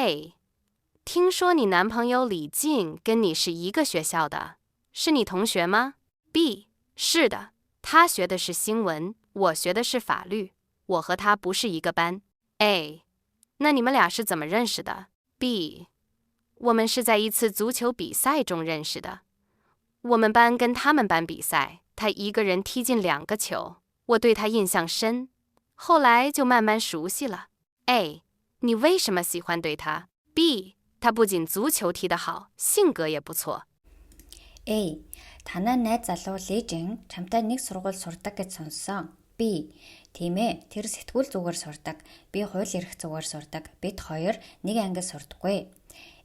A. 听说你男朋友李静跟你是一个学校的，是你同学吗？ B. 是的，他学的是新闻，我学的是法律，我和他不是一个班。A. 那你们俩是怎么认识的？ B. 我们是在一次足球比赛中认识的。我们班跟他们班比赛，他一个人踢进2个球，我对他印象深，后来就慢慢熟悉了。A. 你为什么喜欢对他？ B. 他不仅足球踢得好，性格也不错。 A. Танай найз залуу Лижин чамтай нэг сургууль сурдаг гэж сонссон. B. Тийм ээ, тэр сэтгүүл зүгээр сурдаг. Би хууль эрх зүгээр сурдаг. Бид хоёр нэг ангид сурдаггүй.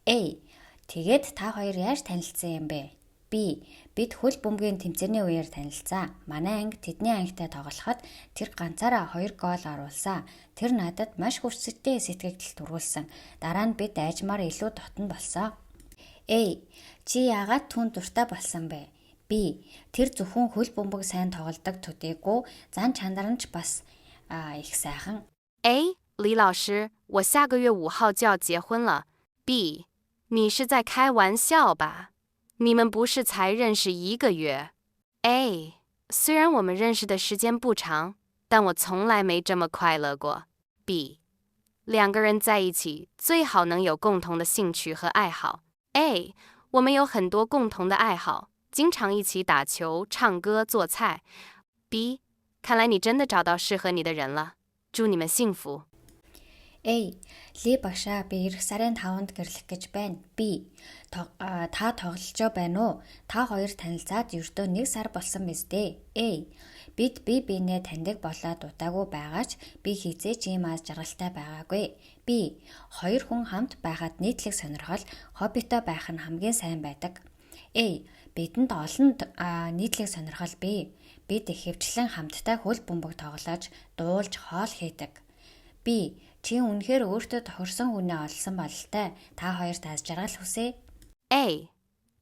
A. Тэгээд та хоёр яаж танилцсан юм бэ? B. Бид хөл бөмбөгийн тэмцээний үеэр танилцсан. Манай анги тэдний ангитай тоглоход тэр ганцаараа 2 гол оруулсан. Тэр надад маш хүчтэй сэтгэгдэл төрүүлсэн. Дараа нь бид айжмаар илүү дотн болсон. A. Чи яагаад түн дуртай болсон бэ? B. Тэр зөвхөн хөл бөмбөг сайн тоглодог төдийгүй зан чанар нь ч бас их сайхан. A. 李老师，我下个月5号就要结婚了。 B. 你是在开玩笑吧？你们不是才认识1个月。 A. 虽然我们认识的时间不长，但我从来没这么快乐过。 B. 2个人在一起最好能有共同的兴趣和爱好。 A. 我们有很多共同的爱好，经常一起打球、唱歌、做菜。 B. 看来你真的找到适合你的人了，祝你们幸福。 A. Ли багшаа би эх сарын 5-нд гэрлэх гэж байна. B. Та тоглож байна уу? Та хоёр танилцаад ердөө 1 сар болсон биз дээ. A. Бид бие биенээ таньдаг болоод удаагүй байгаач би хизээч ийм аз жаргалтай байгаагүй. B. Хоёр хүн хамт байхад нийтлэг сонирхол, хоббитой байх нь хамгийн сайн байдаг. A. Бидэнд олон нийтлэг сонирхол бий. Бид их хөвчлэн хамтдаа хөл бөмбөг тоглож, дуулж, хоол хийдэг. B. Чи үнэхээр өөртөө тохирсон хүнээ олсон бололтой. Та хоёрт аз жаргал хүсье. A.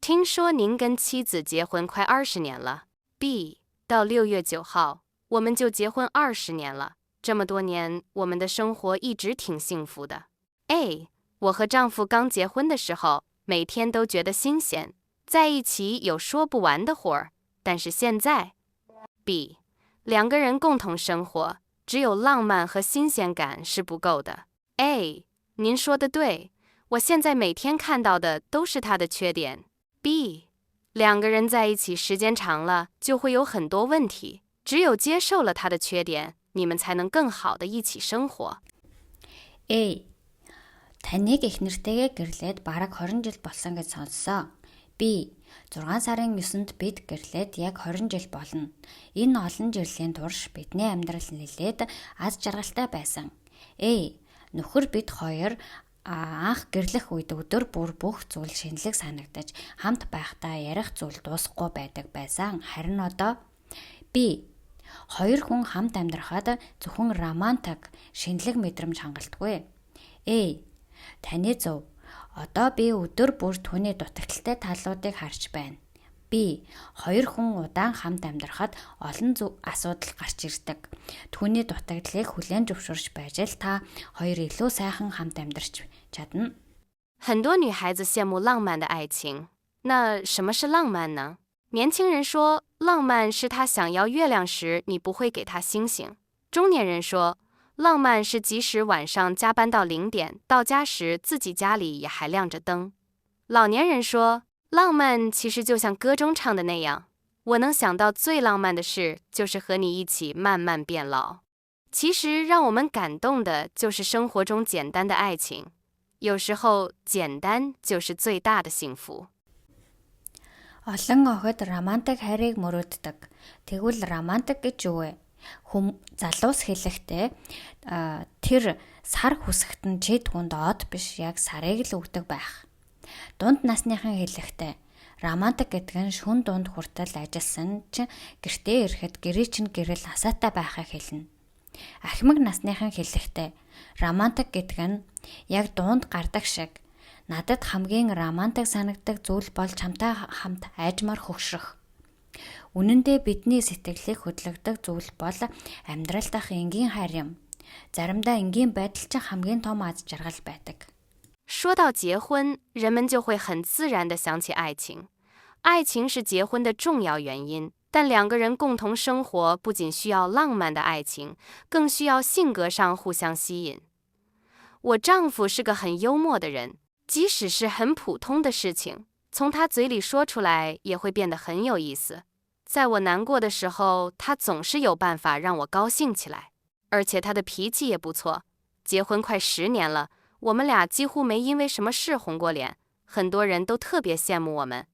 听说您跟妻子结婚快20年了。 B. 到6月9号，我们就结婚20年了。这么多年，我们的生活一直挺幸福的。 A. 我和丈夫刚结婚的时候，每天都觉得新鲜，在一起有说不完的活儿。但是现在 B. 2个人共同生活，只有浪漫和新鲜感是不够的。 A. 您说的对，我现在每天看到的都是他的缺点。 B. 2个人在一起时间长了，就会有很多问题，只有接受了他的缺点，你们才能更好的一起生活。 A. Таныг их нэртэйгээ гэрлээд бараг 20 жил болсон гэж сонссоо. B. 6 сарын 9-нд бид гэрлээд яг 20 жил болно. Энэ олон жилийн турш бидний амьдрал нэлээд аз жаргалтай байсан. A. Нөхөр бид хоёр анх гэрлэх үед өдөр бүр бүх зүйл шинэлэг санагдаж хамт байхдаа ярих зүйл дуусахгүй байдаг байсан. Харин одоо B. Хоёр хүн хамт амьдрахад зөвхөн романтик, шинэлэг мэдрэмж хангалтгүй. A. Таны зөв. Одоо би өдөр бүр түүний дутагдaltaй талуудыг харж байна. B. Хоёр хүн удаан хамт амьдрахад олон асуудал гарч ирдэг. Түүний дутагдлыг хүлээн зөвшөөрч байж л та хоёр илүү сайхан хамт амьдрч чадна. 很多女孩子羡慕浪漫的爱情，那什么是浪漫呢？年轻人说，浪漫是他想要月亮时，你不会给他星星。中年人说，浪漫是即使晚上加班到0点，到家时自己家里也还亮着灯。老年人说，浪漫其实就像歌中唱的那样，我能想到最浪漫的事，就是和你一起慢慢变老。其实让我们感动的就是生活中简单的爱情，有时候简单就是最大的幸福。 Олон охид романтик хайрыг мөрөөддөг. Тэгвэл романтик гэж юу вэ? Залуус хэлэхдээ тэр сар хүсэхт нь чи түнд од биш, яг сарыг л өгдөг байх. Дунд насныхан хэлэхдээ романтик гэдэг нь шүн дунд хүртэл ажилласан ч гэртээ ирэхэд гэрээ чинь гэрэл хасаатай байхыг хэлнэ. Ахмад насныхан хэлэхдээ романтик гэдэг нь яг дунд гардаг шиг надад хамгийн романтик санагдаг зүйл бол чамтай хамт айжмаар хөгшрөх. Үнэн дээр бидний сэтгэлийг хөдлөгдөг зүйл бол амьдрал дахь энгийн хайр юм. Заримдаа энгийн байдал ч хамгийн том аз жаргал байдаг. 说到结婚，人们就会很自然地想起爱情。爱情是结婚的重要原因，但两个人共同生活不仅需要浪漫的爱情，更需要性格上互相吸引。我丈夫是个很幽默的人，即使是很普通的事情，从他嘴里说出来也会变得很有意思。在我难过的时候，他总是有办法让我高兴起来，而且他的脾气也不错。结婚快10年了，我们俩几乎没因为什么事红过脸，很多人都特别羡慕我们。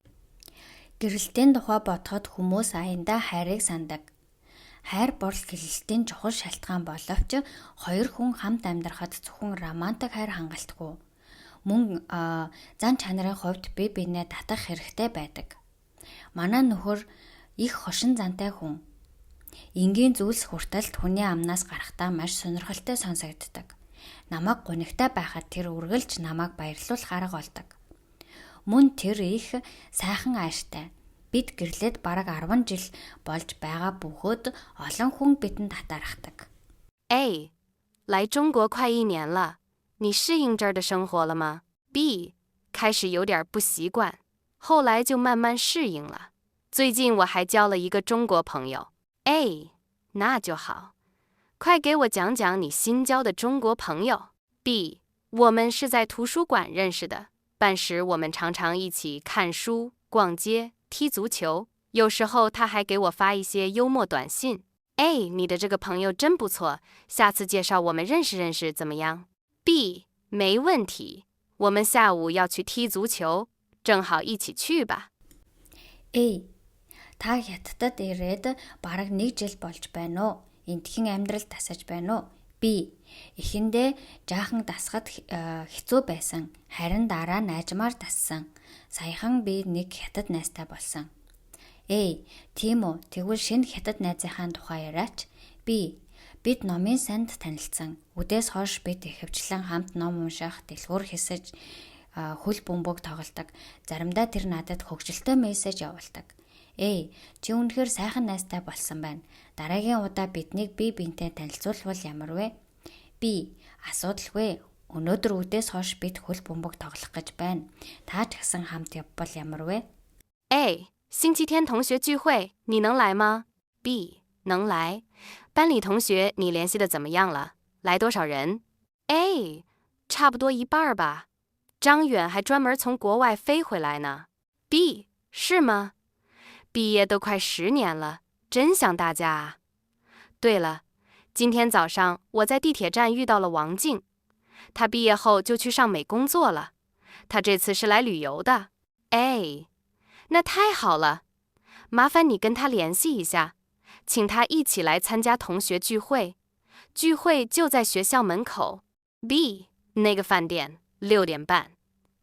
Гэрэлтийн тухай бодоход хүмүүс аяндаа хайрыг сандаг. Хайр бол гэрэлтийн чухал шалтгаан боловч хоёр хүн хамт амьдрахад зөвхөн романтик хайр хангалтгүй. Мөн зан чанарын хувьд бие биенээ татах хэрэгтэй байдаг. Манай нөхөр их хошин зантай хүн. Энгийн зүйлс хүртэл хүний амнаас гарахдаа маш сонирхолтой сонсогддог. Намайг гунигтай байхад тэр үргэлж намайг баярлуулах арга олдог. Мөн тэр их сайхан ааштай. Бид гэрлээд бараг 10 жил болж байгаа бөгөөд олон хүн бидэнд татархдаг. A. 来中国快1年了，你适应这儿的生活了吗？ B. 开始有点不习惯，后来就慢慢适应了。最近我还交了一个中国朋友。 A. 那就好，快给我讲讲你新交的中国朋友。 B. 我们是在图书馆认识的，办时我们常常一起看书、逛街、踢足球，有时候他还给我发一些幽默短信。 A. 你的这个朋友真不错，下次介绍我们认识认识怎么样？ B. 没问题，我们下午要去踢足球，正好一起去吧。 A. Та хятадд ирээд бараг 1 жил болж байна уу? Эндхийн амьдрал тасаж байна уу? B. Эхэндээ жаахан дасгад хэцүү байсан. Харин дараа найжмаар тассан. Саяхан би нэг хятад найзтай болсон. A. Тийм үү. Тэгвэл шинэ хятад найзынхаа тухай яриач. B. Бид номын санд танилцсан. Үдээс хойш бид ихэвчлэн хамт ном унших, дэлгүүр хэсэж, хөл бөмбөг тоглодог. Заримдаа тэр надад хөгжилтэй мессеж явуулдаг. A. Чи үнэхээр сайхан найзтай болсон байна. Дараагийн удаа биднийг бие биентэй танилцуулбал ямар вэ? B. Асуудалгүй. Өнөөдөр үдээс хойш бид хөл бөмбөг тоглох гэж байна. Та ч гэсэн хамт явбал ямар вэ? A. 星期天同学聚会，你能来吗？ B. 能来。班里同学你联系的怎么样了？来多少人？ A. 差不多一半吧。张远还专门从国外飞回来呢。 B. 是吗？毕业都快10年了，真想大家啊。对了，今天早上我在地铁站遇到了王静，她毕业后就去上美工作了。她这次是来旅游的。 A. 那太好了，麻烦你跟她联系一下，请她一起来参加同学聚会。聚会就在学校门口。 B. 那个饭店6点半，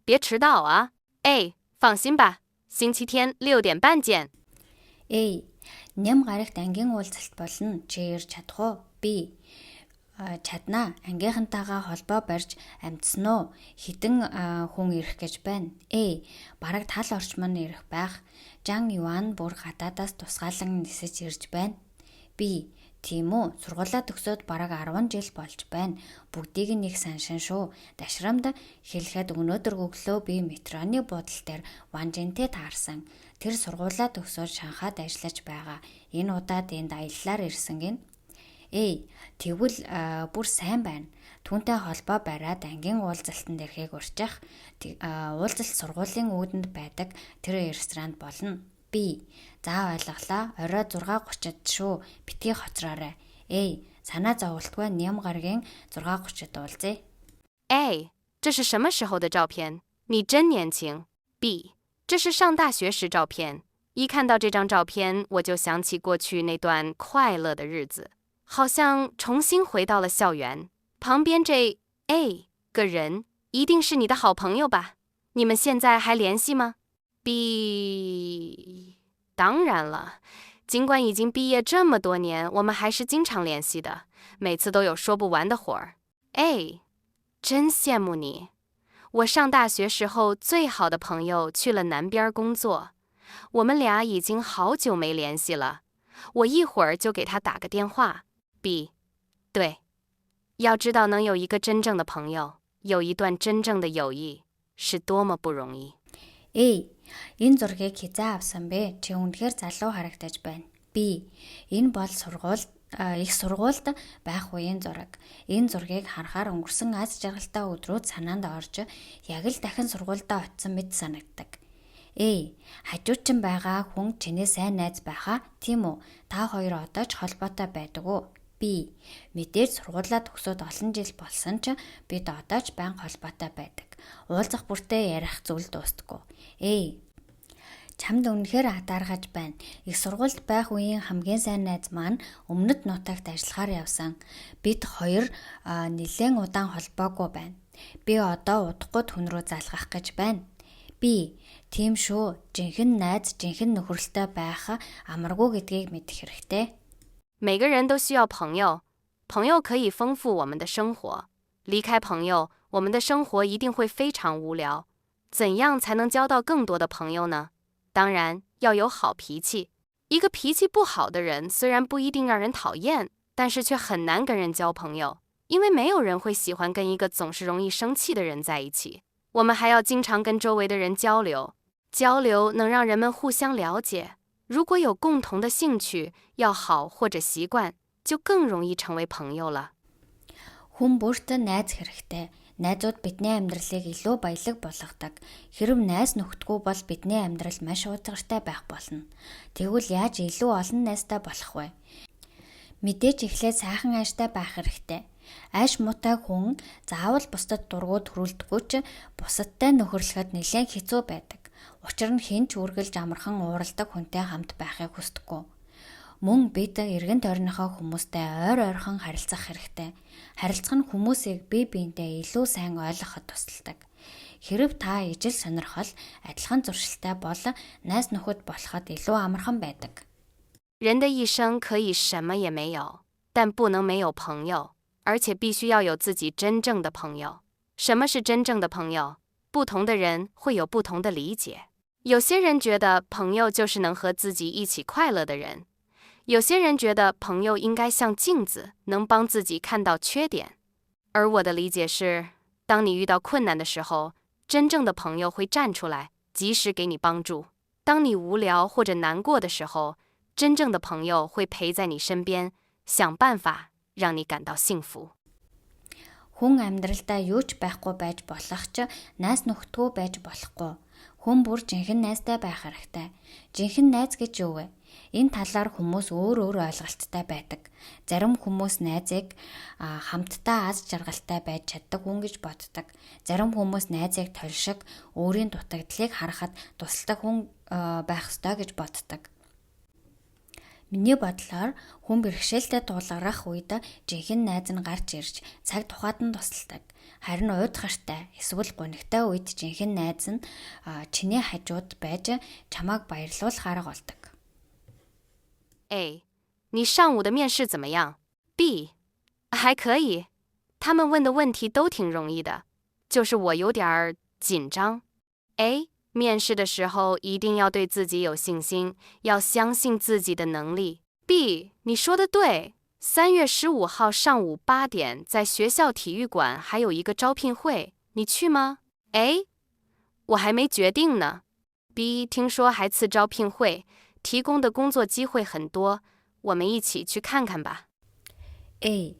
别迟到啊。 A. 放心吧，星期天6点半见。 A. Ням гарагт ангийн уулзалт болно. Чи ирж чадах уу? B. Чаднаа. Ангийнхантайгаа холбоо барьж амтсан уу? Хідэн хүн ирэх гэж байна. A. Бараг тал орчмон ирэх байх. Жан Юан бүр гадаадаас тусгаалan нисэж ирж байна. B. Тийм үү? Сургуулаа төгсөөд бараг 10 жил болж байна. Бүгдийг нь их саншин шүү. Дашрамд хэлэхэд өнөөдөр өглөө би метроны буудлын дээр Ванжинтэй таарсан. Тэр сургуулаа төгсөөд Шанхайд ажиллаж байгаа. Энэ удаад энд аяллаар ирсэн гин. A. Тэгвэл бүр сайн байна. Түүнтэй холбоо бариад ангийн уулзалтанд ирэхийг урьчих. Уулзалт сургуулийн үүдэнд байдаг тэр ресторанд болно. B. За ойлголоо. Орой 6:30-д шүү. Битгий хоцроорой. A. Санаа зовлтгүй Ням гарагийн 6:30-д уулзъя. A. 这是什么时候的照片？你真年轻。 B. 这是上大学时照片。一看到这张照片，我就想起过去那段快乐的日子，好像重新回到了校园。旁边这 A 个人一定是你的好朋友吧？你们现在还联系吗？ B. 当然了，尽管已经毕业这么多年，我们还是经常联系的，每次都有说不完的活儿。 A. 真羡慕你。我上大学时候最好的朋友去了南边工作，我们俩已经好久没联系了，我一会儿就给他打个电话。 B. 对，要知道能有一个真正的朋友，有一段真正的友谊是多么不容易。 A. Энэ зургийг хизээ авсан бэ? Чи үнэхээр залуу харагдаж байна. B. Энэ бол их сургуульд байх үеийн зураг. Энэ зургийг харахаар өнгөрсөн аз жаргалтай өдрүүд санаанд орж яг л дахин сургуульдаа очисон мэт санагддаг. A. Хажуучин байгаа хүн чиний сайн найз байхаа, тийм үү? Та хоёр одоо ч холбоотой байдаг уу? B. Мэдээж сургуулаа төгсөөд олон жил болсон ч бид одоо ч байнга холбоотой байдаг. Уулзах бүртээ ярих зүйл дуустдаггүй. A. Чамд үнэхээр атаархаж байна. Их сургуульд байх үеийн хамгийн сайн найз маань өмнөд нутагт ажиллахаар явсан. Бид хоёр нэлээд удаан холбоогүй байна. Би одоо удахгүй түн рүү залгах гэж байна. B. Тийм шүү. Жинхэнэ найз, жинхэнэ нөхөрлөлтэй байх амаргүй гэдгийг мэдэх хэрэгтэй. 每个人都需要朋友，朋友可以丰富我们的生活。离开朋友，我们的生活一定会非常无聊。怎样才能交到更多的朋友呢？当然要有好脾气。一个脾气不好的人，虽然不一定让人讨厌，但是却很难跟人交朋友，因为没有人会喜欢跟一个总是容易生气的人在一起。我们还要经常跟周围的人交流，交流能让人们互相了解。如果有共同的兴趣、要好或者习惯，就更容易成为朋友了。 Хүн бүрт найз хэрэгтэй. Найзууд бидний амьдралыг илүү баялаг болгодог. Хэрэв найз нөхдөггүй бол бидний амьдрал маш уутгартай байх болно. Тэгвэл яаж илүү олон найзтай болох вэ? Мэдээж эхлээд сайхан ааштай байх хэрэгтэй. Ааш муутай хүн заавал бусдад дургу төрүүлдэггүй ч бусадтай нөхөрлөхөд нэлээд хэцүү байдаг. Учир нь хэн ч үргэлж амархан ууралдаг хүнтэй хамт байхыг хүсдэггүй. Мөн бид эргэн тойрныхоо хүмүүстэй ойр ойрхон харилцах хэрэгтэй. Харилцах нь хүмүүсийг бие биендээ илүү сайн ойлгоход тусалдаг. Хэрэв та ижил сонирхол, адилхан зуршилтай бол найз нөхөд болоход илүү амархан байдаг. 人的一生可以什么也没有，但不能没有朋友，而且必须要有自己真正的朋友。什么是真正的朋友？不同的人会有不同的理解。有些人觉得朋友就是能和自己一起快乐的人。 有些人觉得朋友应该像镜子，能帮自己看到缺点。而我的理解是，当你遇到困难的时候，真正的朋友会站出来，及时给你帮助。当你无聊或者难过的时候，真正的朋友会陪在你身边，想办法让你感到幸福。 Хүн амьдралдаа юу ч байхгүй байж болох ч найз нөхдөггүй байж болохгүй. Хүн бүр жинхэнэ найзтай байх хэрэгтэй. Жинхэнэ найз гэж юу вэ? Энэ талаар хүмүүс өөр ойлголттой байдаг. Зарим хүмүүс найзыг хамтдаа аз жаргалтай байж чаддаг хүн гэж боддог. Зарим хүмүүс найзыг толшиг, өөрийн дутагдлыг харахад тусалдаг хүн байх ёстой гэж боддог. Миний бодлоор хүн бэрхшээлтэй тулгарах үед жинхэнэ найз нь гарч ирж цаг тухайд нь тусалдаг. Харин уйдгартай эсвэл гонигтай үед жинхэнэ найз нь чиний хажууд байж чамайг баярлуулахаар болдог. A. 你上午的面试怎么样？ B. 还可以，他们问的问题都挺容易的，就是我有点紧张。 A. 面试的时候一定要对自己有信心，要相信自己的能力。 B. 你说的对，3月15号上午8点，在学校体育馆还有一个招聘会，你去吗？ A. 我还没决定呢。 B. 听说还次招聘会，提供的工作机会很多，我们一起去看看吧。 A.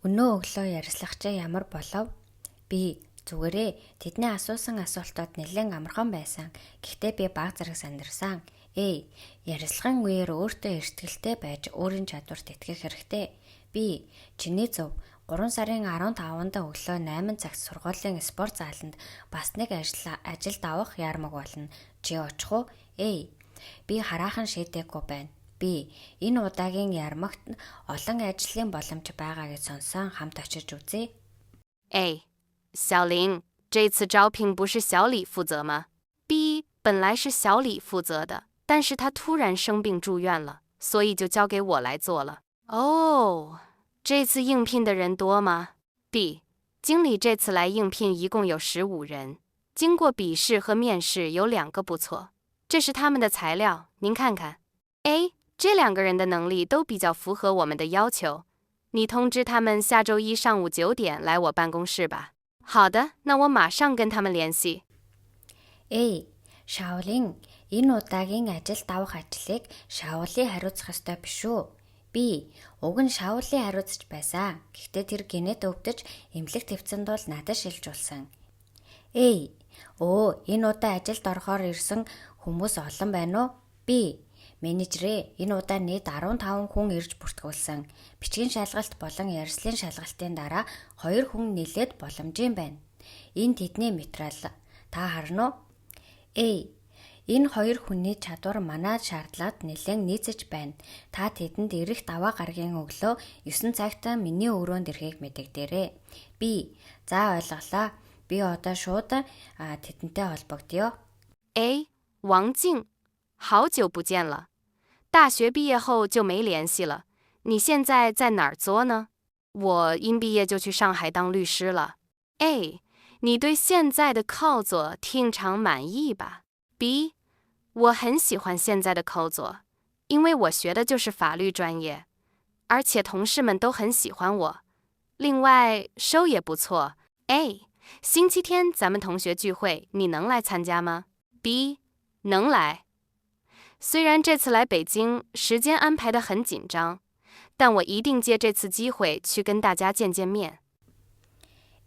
Өнөө өглөө ярилцлагачаа ямар болов? B. Зүгээрээ тэдний асуусан асуултууд нэлээд амархан байсан. Гэхдээ би баг зэрэг сандарсан. A. Ярилцлагын үеэр өөртөө эртгэлтэй байж өөрийн чадварт итгэх хэрэгтэй. B. Чиний зөв. 3 сарын 15-нд өглөө 8 цагт сургуулийн спорт зааланд бас нэг ажилд авах ярмаг болно. Чи очих уу? A. Би хараахан шийдээгүй байна. B. Энэ удаагийн ярмагт олон ажлын боломж байгаа гэж сонсон, хамт очиж үзье. A. 小林，这次招聘不是小李负责吗？ B. 本来是小李负责的，但是他突然生病住院了，所以就交给我来做了。哦，这次应聘的人多吗？ B. 经理这次来应聘一共有15人，经过笔试和面试有2个不错，这是他们的材料，您看看。A. 这2个人的能力都比较符合我们的要求，你通知他们下周1上午9点来我办公室吧。好的，那我马上跟他们联系。 A. Шаолын энэ удаагийн ажилд авах ажлыг Шаолын хариуцах ёстой биш үү? B. Уг нь Шаолын хариуцж байсан. Гэхдээ тэр гинэт өвдөж эмнэлэг твцэнд бол надад шилжүүлсэн. A. Өө, энэ удаа ажилд орохоор ирсэн хүмүүс олон байна уу? B. Менежерээ, энэ удаа нийт 15 хүн ирж бүртгүүлсэн. Бичгийн шалгалт болон ярьслын шалгалтын дараа 2 хүн нэлээд боломжийн байна. Энэ тэдний материал. Та харна уу? A. Энэ 2 хүний чадвар манай шаардлагад нэлээд нийцэж байна. Та тэдэнд ирэх даваа гарагийн өглөө 9 цагт миний өрөөнд ирэхийг мэдэгдээрэй. B. За ойлголоо. Би одоо шууд тэдэнтэй холбогдъё. A. 王静，好久不见了。大学毕业后就没联系了。你现在在哪儿做呢？我因毕业就去上海当律师了。A. 你对现在的工作听常满意吧？ B. 我很喜欢现在的工作，因为我学的就是法律专业，而且同事们都很喜欢我。另外，收也不错。A. 星期天咱们同学聚会，你能来参加吗？ B. 能来。虽然这次来北京时间安排得很紧张，但我一定借这次机会去跟大家见见面。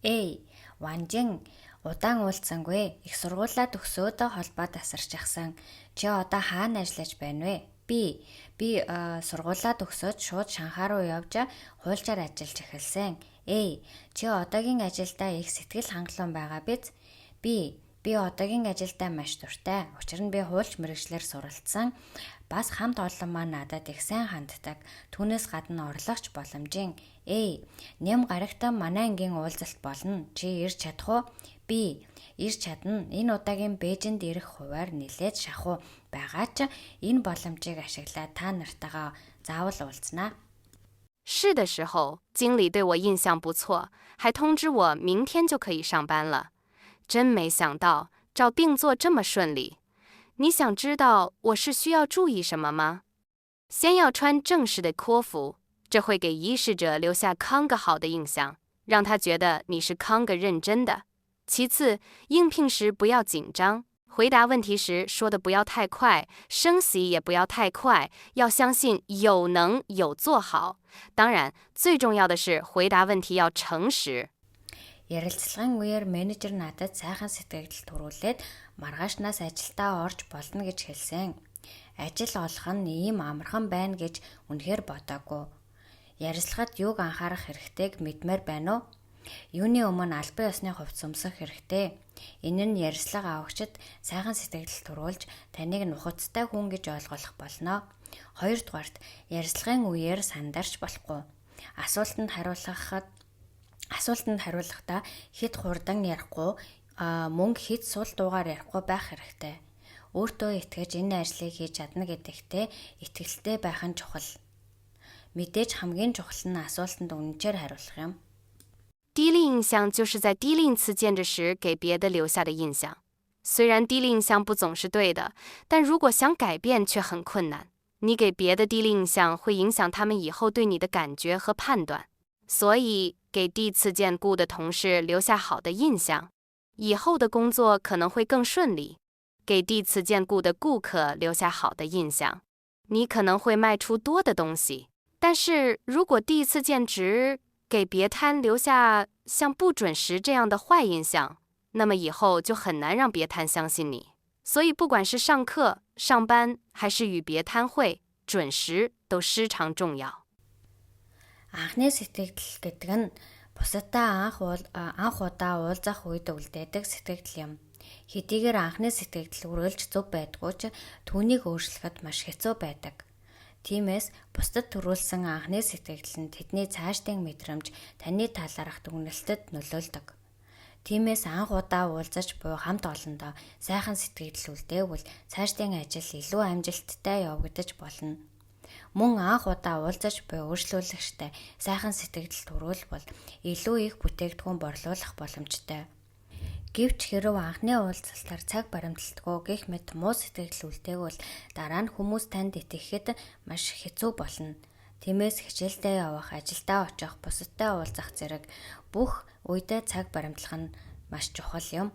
A. Ванжин удаан уулзсангүй. Их сургуулаа төгсөөд холбоо тасарчихсан. Чи одоо хаана ажиллаж байна вэ? B. Би сургуулаа төгсөөд шууд Шанхай руу явж хуульчаар ажиллаж эхэлсэн. A. Чи одоогийн ажилдаа их сэтгэл хангалуун байгаа биз? B. Би одоогийн ажилдаа маш дуртай. Учир нь би хуульч мэргэжлэр суралцсан. Бас хамт олон маань надад их сайн ханддаг. Түүнээс гадна орлогч боломжийн. A. Нэм гарагтаа манай ангийн уулзалт болно. Чи ирж чадах уу? B. Ирж чадна. Энэ удаагийн Бээжинд ирэх хуваар нэлээд шахуу байгаа ч энэ боломжийг ашиглаад та нартайгаа заавал уулзнаа. 是的时候，经理对我印象不错，还通知我明天就可以上班了。真没想到找定做这么顺利。你想知道我是需要注意什么吗？先要穿正式的科服，这会给仪式者留下康个好的印象，让他觉得你是康个认真的。其次，应聘时不要紧张，回答问题时说的不要太快，升息也不要太快，要相信有能有做好。当然，最重要的是回答问题要诚实。 Ярилцлагын үеэр менежер надад сайхан сэтгэл төрүүлээд маргаашнаас ажилдаа орж болно гэж хэлсэн. Ажил олох нь ийм амархан байна гэж үнэхээр бодоогүй. Ярилцлагад юуг анхаарах хэрэгтэйг мэдмээр байна уу? Юуны өмнө албан ёсны хувьд сүмсэх хэрэгтэй. Энэ нь ярилцлага авагчид сайхан сэтгэл төрүүлж таныг нухацтай хүн гэж ойлгох болно. Хоёрдугаарт ярилцлагын үеэр сандарч болохгүй. Асуултанд хариулахдаа хэд хурдан ярихгүй, мөн хэд сул дуугаар ярихгүй байх хэрэгтэй. Өөртөө итгэж энэ ажлыг хийж чадна гэдэгтээ итгэлтэй байх нь чухал. Мэдээж хамгийн чухал нь асуултанд үнэнчээр хариулах юм. 第一印象就是在第一次见着时给别的留下的印象。虽然第一印象不总是对的，但如果想改变却很困难。你给别的第一印象会影响他们以后对你的感觉和判断。所以，给第一次见顾的同事留下好的印象，以后的工作可能会更顺利。给第一次见顾的顾客留下好的印象，你可能会卖出多的东西。但是如果第一次见职给别摊留下像不准时这样的坏印象，那么以后就很难让别摊相信你。所以，不管是上课、上班，还是与别摊会，准时都失常重要。 Анхны сэтгэл гэдэг нь бусадтай анх удаа уулзах үед үлдээдэг сэтгэл юм. Хэдийгээр анхны сэтгэл үргэлж зөв байдгүй ч түүнийг өөрчлөхөд маш хэцүү байдаг. Тиймээс бусдад төрүүлсэн анхны сэтгэл нь тэдний цаашдын мэдрэмж таны талаарх дүгнэлтэд нөлөөлдөг. Тиймээс анх удаа уулзаж буй хамт олондоо сайхан сэтгэл үлдээвэл цаашдын ажил илүү амжилттай явагдаж болно. Мөн анх удаа уулзаж буй өөрчлөлөгчтэй сайхан сэтгэл төрүүлбэл илүү их бүтээгдэхүүн борлуулах боломжтой. Гэвч хэрв анхны уулзалтаар цаг баримталтгүй гэх мэт муу сэтгэл үлдээгвэл дараа нь хүмүүс танд итгэхэд маш хэцүү болно. Тиймээс хичээлдээ явах, ажилдаа очих, бусадтай уулзах зэрэг бүх үедээ цаг баримтлах нь маш чухал юм.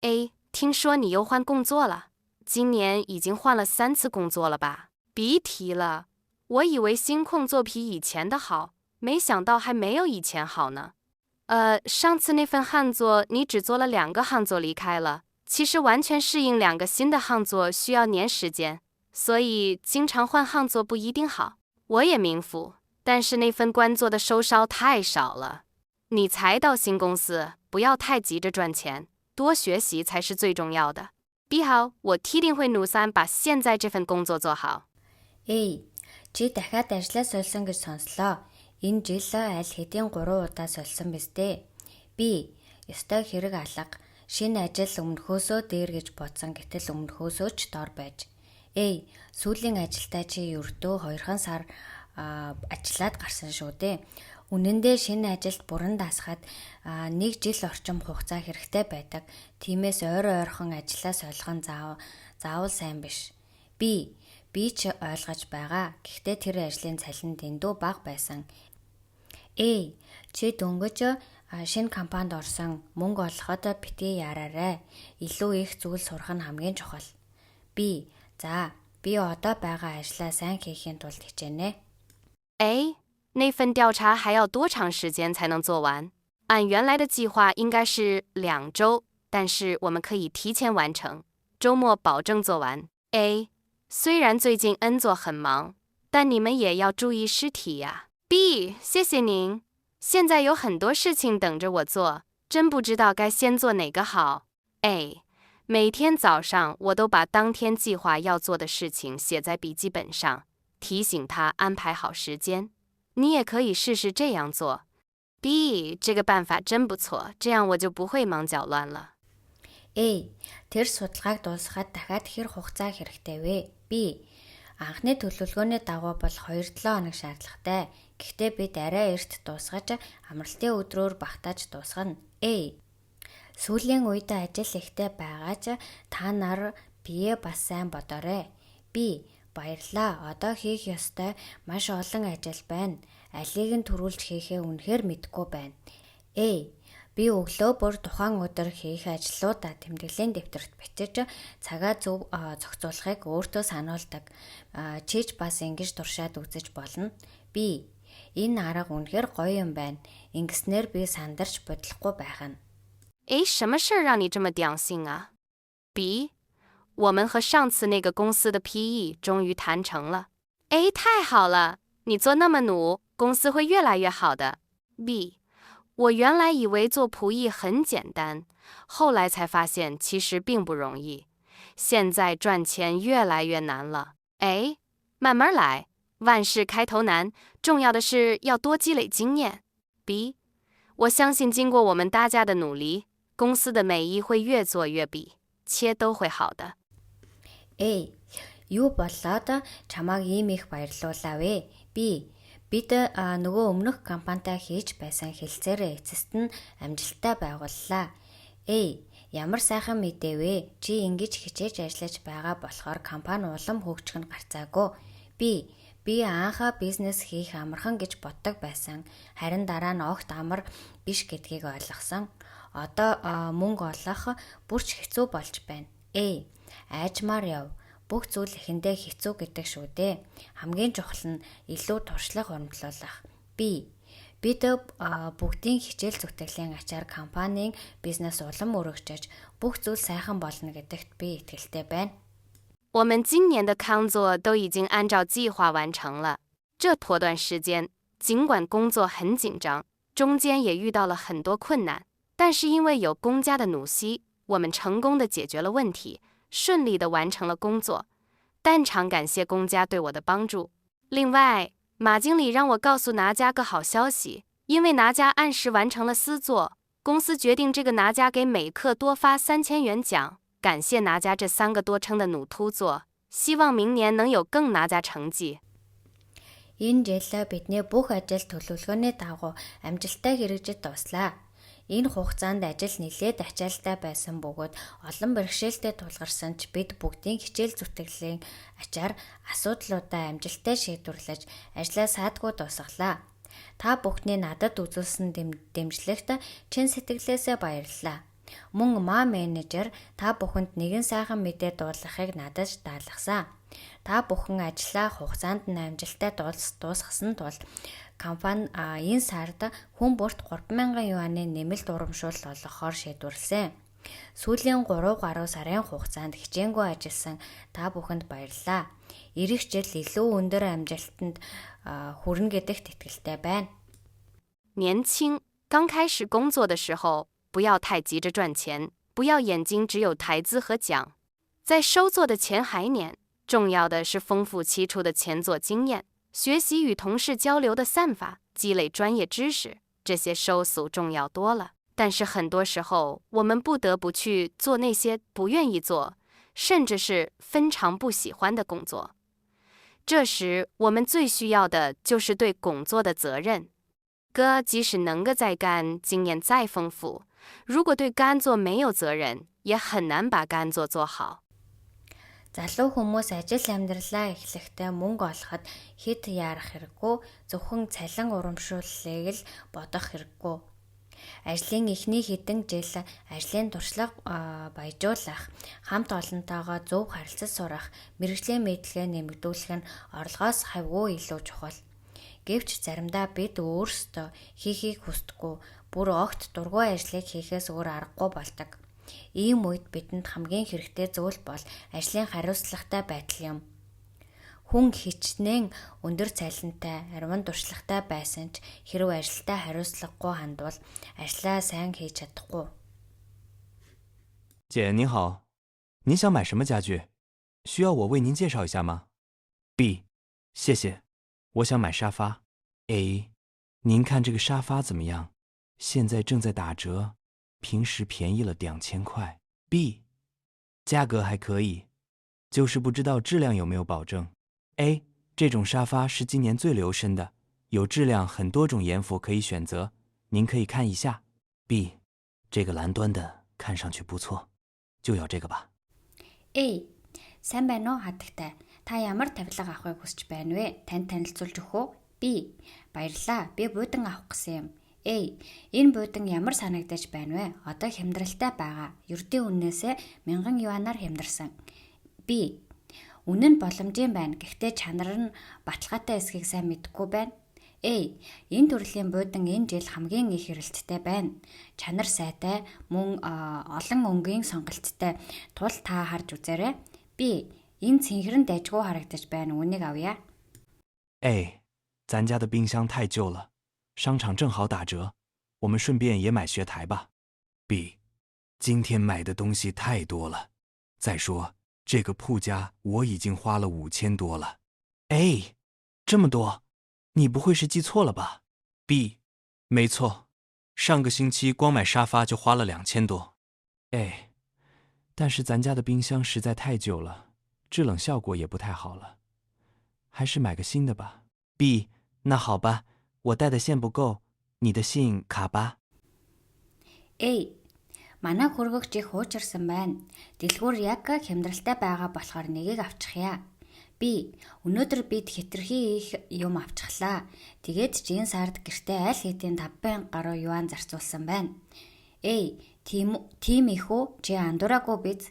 A. 听说你又换工作了，今年已经换了3次工作了吧？别提了，我以为新工作比以前的好，没想到还没有以前好呢。上次那份汉作你只做了2个汉作离开了，其实完全适应2个新的汉作需要年时间，所以经常换汉作不一定好。我也冥服，但是那份官作的收烧太少了。你才到新公司，不要太急着赚钱。多学习才是最重要的。B 好，我一定会努力把现在这份工作做好。A. Чи дахиад ажлаа сольсон гэж сонслоо. Энэ жил аль хэдийн 3 удаа сольсон биз дээ. B. Ёстой хэрэг алга. Шинэ ажил өмнөхөөсөө дээр гэж бодсон гэтэл өмнөхөөсөө ч дор байж. A. Сүүлийн ажилдаа чи ердөө 2 сар ажиллаад гарсан шүү дээ. Үнэн дээр шинэ ажилд бүрэн даасгаад 1 жил орчим хугацаа хэрэгтэй байдаг. Тиймээс ойрхон ажиллаа солих нь заавал сайн биш. B. Би ч ойлгож байгаа. Гэхдээ тэр ажлын цалин дэндүү бага байсан. A. Чи дөнгөж шинэ компанид орсон, мөнгө олоход битгий яраарай. Илүү их зүйл сурах нь хамгийн чухал. B. За, би одоо байгаа ажлаа сайн хийхийн тулд хичээнэ. A. 那份调查还要多长时间才能做完？按原来的计划应该是2周，但是我们可以提前完成，周末保证做完。A. 虽然最近恩作很忙，但你们也要注意尸体呀。B. 谢谢您，现在有很多事情等着我做，真不知道该先做哪个好。A. 每天早上我都把当天计划要做的事情写在笔记本上，提醒他安排好时间。你也可以试试这样做。B. 这个办法真不错，这样我就不会忙搅乱了。A. Тэр судалгааг дуусгаад дахиад хэр хугацаа хэрэгтэй вэ? B. Анхны төлөвлөгөөний дагуу бол 2-7 хоног шаардлагатай. Гэхдээ бид арай эрт дуусгаж амралтын өдрөөр багтааж дуусгана. A. Сүүлийн үед ажил ихтэй байгаач та нар бие бас сайн бодоорой. B. Баярлалаа. Одоо хийх ёстой маш олон ажил байна. Алийг нь төрүүлж хийхээ үнэхээр мэдэхгүй байна. A. Би өглөө бүр тухайн өдөр хийх ажлуудаа тэмдэглэлийн дэвтэрт бичиж цагаа зөв зохицуулахыг өөртөө сануулдаг. Чиж бас ингэж туршаад үзэж болно. B. Энэ арга үнэхээр гоё юм байна. Ингэснээр би сандарч бодлохгүй байх нь. A. 什么事让你这么屌性啊？ B. 我们和上次那个公司的 PE 终于谈成了。A. 太好了，你做那么努，公司会越来越好的。B. 我原来以为做仆役很简单，后来才发现其实并不容易。现在赚钱越来越难了。A. 慢慢来，万事开头难，重要的是要多积累经验。B. 我相信经过我们大家的努力，公司的美意会越做越比，切都会好的。A. Юу болоод чамааг ийм их баярлуулаа вэ? B. Бид нөгөө өмнөх компанитай хийж байсан хэлцээрээ эцэст нь амжилттай байгууллаа. A. Ямар сайхан мэдээ вэ? Чи ингэж хичээж ажиллаж байгаа болохоор компани улам хөгжих нь гарцаагүй. B. Би анхаа бизнес хийх амархан гэж боддог байсан. Харин дараа нь огт амар биш гэдгийг ойлгосон. Одоо мөнгө олох бүрч хэцүү болж байна. A. Айжмаар яв. Бүх зүйл эхэндээ хэцүү гэдэг шүү дээ. Хамгийн чухал нь илүү туршлага урамтлуулах. B. Бид бүгдийн хичээл зүтгэлийн ачаар компанийн бизнес улам өргөжж бүх зүйл сайхан болно гэдэгт би итгэлтэй байна. 我们今年的工作都已经按照计划完成了。这拖段时间，尽管工作很紧张，中间也遇到了很多困难，但是因为有公家的努力，我们成功的解决了问题，顺利的完成了工作。但常感谢公家对我的帮助。另外，马经理让我告诉拿家个好消息，因为拿家按时完成了私作，公司决定这个拿家给每课多发3000元奖。感谢拿家这3个多称的努突作，希望明年能有更拿家成绩。 Энэ жил бидний бүх ажил төлөвлөгөөний дагуу амжилттай хэрэгжиж дуслаа. Энэ хугацаанд ажил нэлээд ачаалттай байсан бөгөөд олон бэрхшээлтэй тулгарсан ч бид бүгдийн хичээл зүтгэлийн ачаар асуудлуудаа амжилттай шийдвэрлэж ажлаа саадгүй дуусгалаа. Та бүхний надад үзүүлсэн дэмжлэгт чин сэтгэлээсээ баярлалаа. Мөн менежер та бүхэнд нэгэн сайхан мэдээ дуулгахыг надад даалгасан. Та бүхэн ажлаа хугацаанд нь амжилттай дуусгасан тул компани энэ сард хүн бүрт 3,000 юаны нэмэлт урамшуул олгохоор шийдвэрлэсэн. Сүүлийн 3 гаруй сарын хугацаанд хичээнгүй ажилласан та бүхэнд баярлалаа. Ирэх жил илүү өндөр амжилтанд хүрнэ гэдэгт итгэлтэй байна. 年轻，刚开始工作的时候，不要太急着赚钱，不要眼睛只有台资和奖。在收作的前还年，重要的是丰富期初的前作经验，学习与同事交流的散法，积累专业知识，这些收束重要多了。但是很多时候，我们不得不去做那些不愿意做，甚至是非常不喜欢的工作。这时，我们最需要的就是对工作的责任。哥即使能够再干，经验再丰富，如果对干作没有责任，也很难把干作做好。 Залуу хүмүүс ажил амьдралаа эхлэхдээ мөнгө олоход хэд яарах хэрэггүй, зөвхөн цалин урамшууллыг л бодох хэрэггүй. Ажлын эхний хэдэн жил ажлын туршлага баяжуулах, хамт олонтойгоо зөв харилцаж сурах, мэргэжлийн мэдлэгээ нэмэгдүүлэх нь орлогоос хавьгүй илүү чухал. Гэвч заримдаа бид өөрсдөө хийхийг хүсдэггүй, бүр огт дургүй ажлыг хийхээс өөр аргагүй болдог. Ийм үед бидэнд хамгийн хэрэгтэй зүйл бол ажлын хариуцлагатай байдал юм. Хүн хичнээн өндөр цалинтай, арван туршлагатай байсан ч хэрв ажилдаа хариуцлагагүй хандвал ажлаа сайн хийж чадахгүй. 姐您好，您想买什么家具？需要我为您介绍一下吗 ？B， 谢谢，我想买沙发。A， 您看这个沙发怎么样？现在正在打折。 平时便宜了2000块。B， 价格还可以，就是不知道质量有没有保证。A， 这种沙发是今年最流行的，有质量，很多种颜幅可以选择，您可以看一下。B， 这个蓝端的看上去不错，就要这个吧。A， сайн байна уу хатагтай. Та ямар тавилга авахыг хүсэж байна вэ? Танд танилцуулж өгөх үү? B, баярлалаа. Би буудан авах гэсэн юм. A. Энэ буудан ямар санагдаж байна вэ? Одоо хямдралтай байгаа. Ердийн үннээсээ 1000 юанаар хямдарсан. B. Үнэн нь боломжийн байна. Гэхдээ чанар нь баталгаатай эсхийг сайн мэдэхгүй байна. A. Энэ төрлийн буудан энэ жил хамгийн их эрэлттэй байна. Чанар сайтай, мөн олон өнгийн сонголттой. Тул та харж үзээрэй. B. Энэ цэнхэрэн дайжгүй харагдаж байна. Үнийг авъя. A. 咱家的冰箱太旧了。 商场正好打折，我们顺便也买学台吧。B， 今天买的东西太多了，再说这个铺家我已经花了5000多了。A， 这么多，你不会是记错了吧 ？B， 没错，上个星期光买沙发就花了2000多。A， 但是咱家的冰箱实在太旧了，制冷效果也不太好了，还是买个新的吧。B， 那好吧。 我带的线不够，你的信卡吧。A. Манай хөргөгч их хуучирсан байна. Дэлгүүр яг хямдралтай байгаа болохоор нэгийг авчихъя. B. Өнөөдөр бид хэтэрхий их юм авчихлаа. Тэгээд ч энэ сард гэртээ аль хэдийн 50,000 гаруй юан зарцуулсан байна. A. Тийм их үү? Чи андуураагүй биз?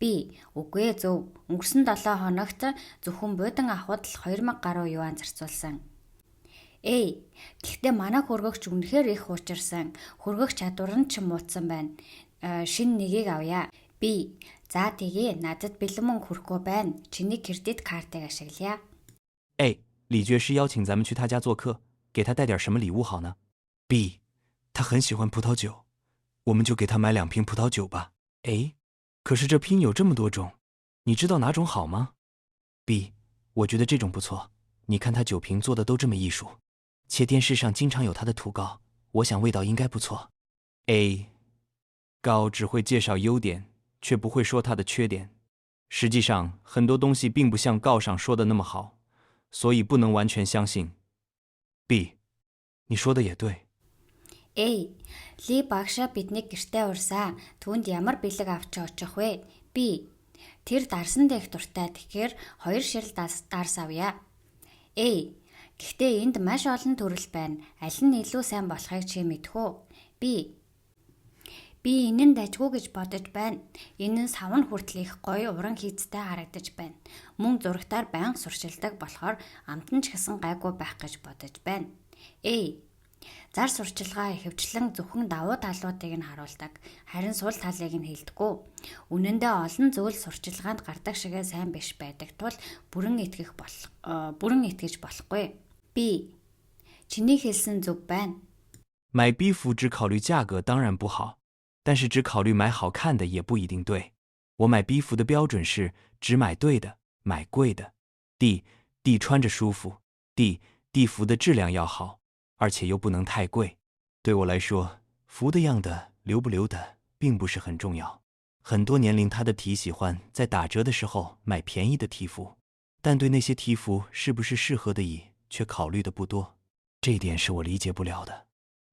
B. Үгүй ээ зөв. Өнгөрсөн 7 хоногт зөвхөн буудан авахд л 2000 гаруй юан зарцуулсан. A. Гэхдээ манай хөргөгч үнэхээр их хуучирсан. Хөргөх чадвар нь ч муудсан байна. Шинэ нэгийг авъя. B. За тэгээ надад бэлэн мөнгө хүрэхгүй байна. Чиний кредит картыг ашиглая. A. 李爵士邀请咱们去他家做客，给他带点什么礼物好呢 ？B. 他很喜欢葡萄酒，我们就给他买2瓶葡萄酒吧。A. 可是这拼有这么多种，你知道哪种好吗 ？B. 我觉得这种不错，你看他酒瓶做的都这么艺术。 且电视上经常有它的图稿，我想味道应该不错。A， 高只会介绍优点，却不会说它的缺点。实际上，很多东西并不像告上说的那么好，所以不能完全相信。B， 你说的也对。A. Ли багшаа биднийг гэртээ урсаа. Түүнд ямар бэлэг авч очих вэ? B. Тэр дарсан дэх дуртай. Тэгэхээр 2 ширэл дарс авъя. A. Гэхдээ энд маш олон төрөл байна. Аль нь илүү сайн болохыг чи мэдэх үү? B. Би энэ нь дажгүй гэж бодож байна. Энэ нь савн хүртэл их гоё уран хийцтэй харагдаж байна. Мөн зурагтаар байнга сурчилдаг болохоор амтан ч гэсэн гайгүй байх гэж бодож байна. A. Зар сурчилгаа ихэвчлэн зөвхөн давуу талуудыг нь харуулдаг. Харин сул талыг нь хэлдэггүй. Үнэн дээр олон зүйл сурчилгаанд гардаг шигээ сайн биш байдаг тул бүрэн итгэж болохгүй. B. Чиний хэлсэн зөв байна. 买逼服只考虑价格当然不好，但是只考虑买好看的也不一定对。我买逼服的标准是只买对的，买贵的。D 穿着舒服。D 服的质量要好，而且又不能太贵。对我来说，服的样的留不留的并不是很重要。很多年龄他的题喜欢在打折的时候买便宜的题服，但对那些题服是不是适合的椅却考虑的不多。这一点是我理解不了的。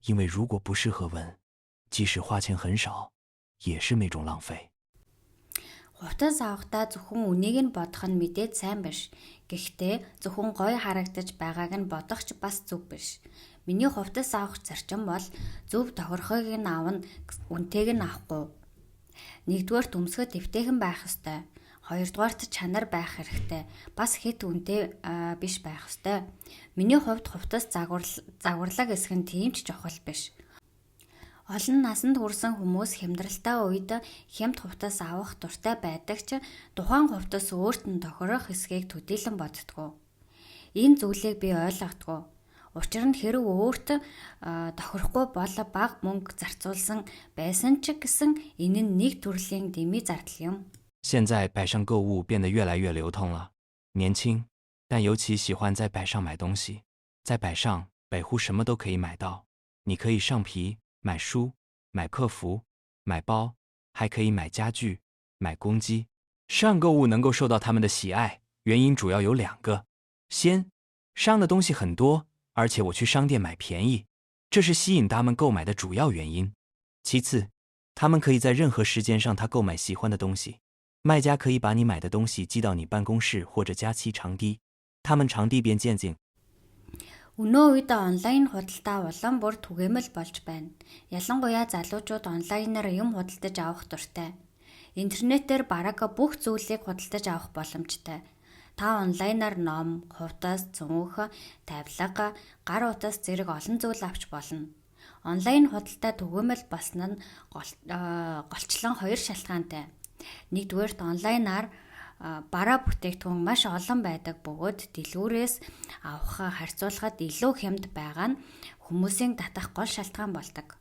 因为如果不适合纹，即使花钱很少，也是那种浪费。 Хувцас авахдаа зөвхөн үнийг нь бодох нь мэдээд сайн биш. Гэхдээ зөвхөн гоё харагдаж байгааг нь бодох ч бас зөв биш. Миний хувцас авах зарчим бол зөв тохирохыг нь авна, үнэтэйг нь авахгүй. Нэгдүгээрт өмсгөд эвтэйхэн байх ёстой. Хоёрдугаарт чанар байх хэрэгтэй. Бас хэд үнэтэй биш байх ёстой. Миний хувьд хувцас загварлаг эсэх нь тийм ч чухал биш. Олон насанд хүрсэн хүмүүс хямдралтай үед хямд хувцас авах дуртай байдаг ч тухайн хувцас өөрт нь тохирох эсхийг төдийлөн боддгоо. Энэ зүйлийг би ойлгодгоо. Учир нь хэрэг өөрт тохирохгүй бол бага мөнгө зарцуулсан байсан ч гэсэн энэ нь нэг төрлийн дэмий зардал юм. 现在百上购物变得越来越流通了，年轻，但尤其喜欢在百上买东西。在百上，北乎什么都可以买到，你可以上皮。 买书、买客服、买包，还可以买家具、买公鸡。上购物能够受到他们的喜爱，原因主要有2个：先，商的东西很多，而且我去商店买便宜，这是吸引他们购买的主要原因；其次，他们可以在任何时间上他购买喜欢的东西，卖家可以把你买的东西寄到你办公室或者家期长低，他们长低便渐进。 Өнөө үед онлайн худалдаа улам бүр түгээмэл болж байна. Ялангуяа залуучууд онлайнаар юм худалдаж авах дуртай. Интернетээр бараг бүх зүйлийг худалдаж авах боломжтой. Та онлайнаар ном, хувцас, цүнх, тавилга, гар утас зэрэг олон зүйл авч болно. Онлайн худалдаа түгээмэл болсон нь голчлон 2 шалтгаантай. Нэгдүгээрт онлайнаар бараа бүтээгдэхүүн маш олон байдаг бөгөөд дэлгүүрээс авах харьцуулахад илүү хямд байгаа нь хүмүүсийн татах гол шалтгаан болдог.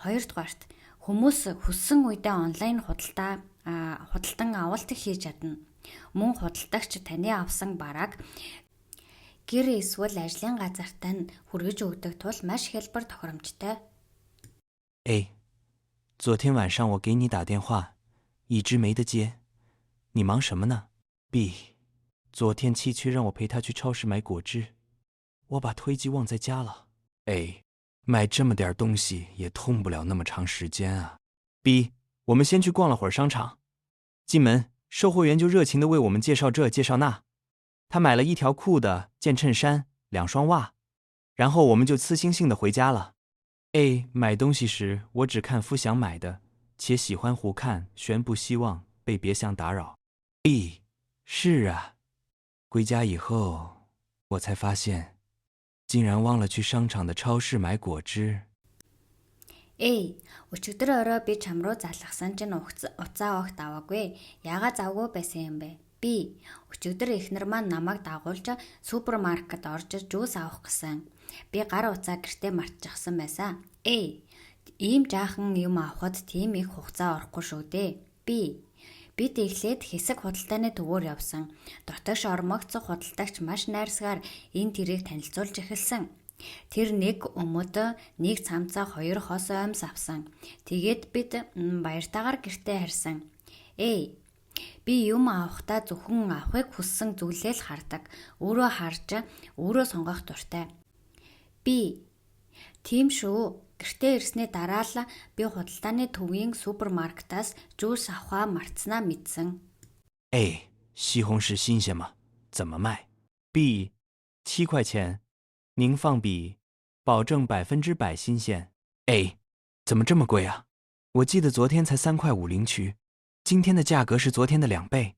Хоёрдугаарт хүмүүс хүссэн үедээ онлайн худалдан авалт хийж чадна. Мөн худалдагч таны авсан барааг гэр эсвэл ажлын газартаа нь хүргэж өгдөг тул маш хялбар тохиромжтой. A， 昨天晚上我给你打电话，一直没得接。 你忙什么呢 ？B， 昨天七缺让我陪他去超市买果汁，我把推机忘在家了。A， 买这么点东西也痛不了那么长时间啊。B， 我们先去逛了会儿商场，进门售货员就热情地为我们介绍这介绍那，他买了1条裤的、件衬衫、2双袜，然后我们就呲星星地回家了。A， 买东西时我只看夫想买的，且喜欢胡看，全不希望被别项打扰。 B， 是啊，回家以后我才发现，竟然忘了去商场的超市买果汁。 A. Өчигдөр орой би чам руу залгасан чинь уцаа огт аваагүй. Яагаад завгүй байсан юм бэ? B. Өчигдөр эхнэр маань намайг дагуулж супермаркет орж жуус авах гэсэн. Би гар уцаа гэртээ мартчихсан байсан. A. Ийм жаахан юм авахд тийм их хугацаа орохгүй шүү дээ. B. Бид эхлээд хэсэг худалдааны төвөөр явсан. Дотоош ормогцох худалдагч маш найрсгаар энэ тэрийг танилцуулж эхэлсэн. Тэр нэг өмөд, нэг цамцаа 2 хос оймс авсан. Тэгээд бид баяртайгаар гэртээ харсан. A. Би юм авахдаа зөвхөн авахыг хүссэн зүйлээ л хардаг. Өөрөө харж, өөрөө сонгох дуртай. B. Тийм шүү. Гэртээ ирсний дараа л би худалдааны төвийн супермаркетаас жуус авахаа мартснаа мэдсэн. A. 西红柿新鲜吗？怎么卖？ B. 7块钱，您放笔，保证100%新鲜。A. 怎么这么贵啊？我记得昨天才3块50区，今天的价格是昨天的2倍。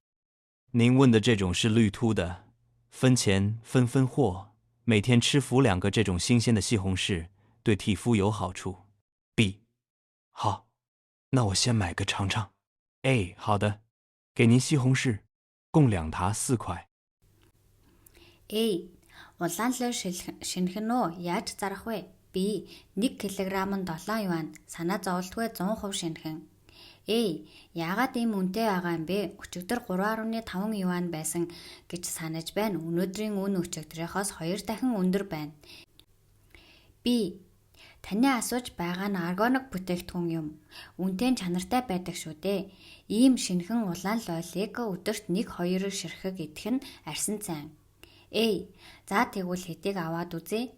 您问的这种是绿凸的，分钱分货，每天吃服2个这种新鲜的西红柿，对皮肤有好处。B. 好，那我先买个尝尝。A. 好的，给您西红柿，共2塔4块。 A. Улаан лой шинхэн үү? Яаж зарах вэ? B. 1 кг-нд 7 юан. Санаа зовлтгүй 100% шинхэн. A. Яагаад ийм үнэтэй байгаа юм бэ? Өчигдөр 3.5 юан байсан гэж санаж байна. Өнөөдрийн үн өчигдрийнхоос 2 дахин өндөр байна. B. Таны асууж байгаа нь органик бүтээгдэхүүн юм. Үнэтэй чанартай байдаг шүү дээ. Ийм шинхэн улаан лойлыг өдөрт 1-2 ширхэг идэх нь арьсан цайн. A. За тэгвэл хэдийг аваад үзье.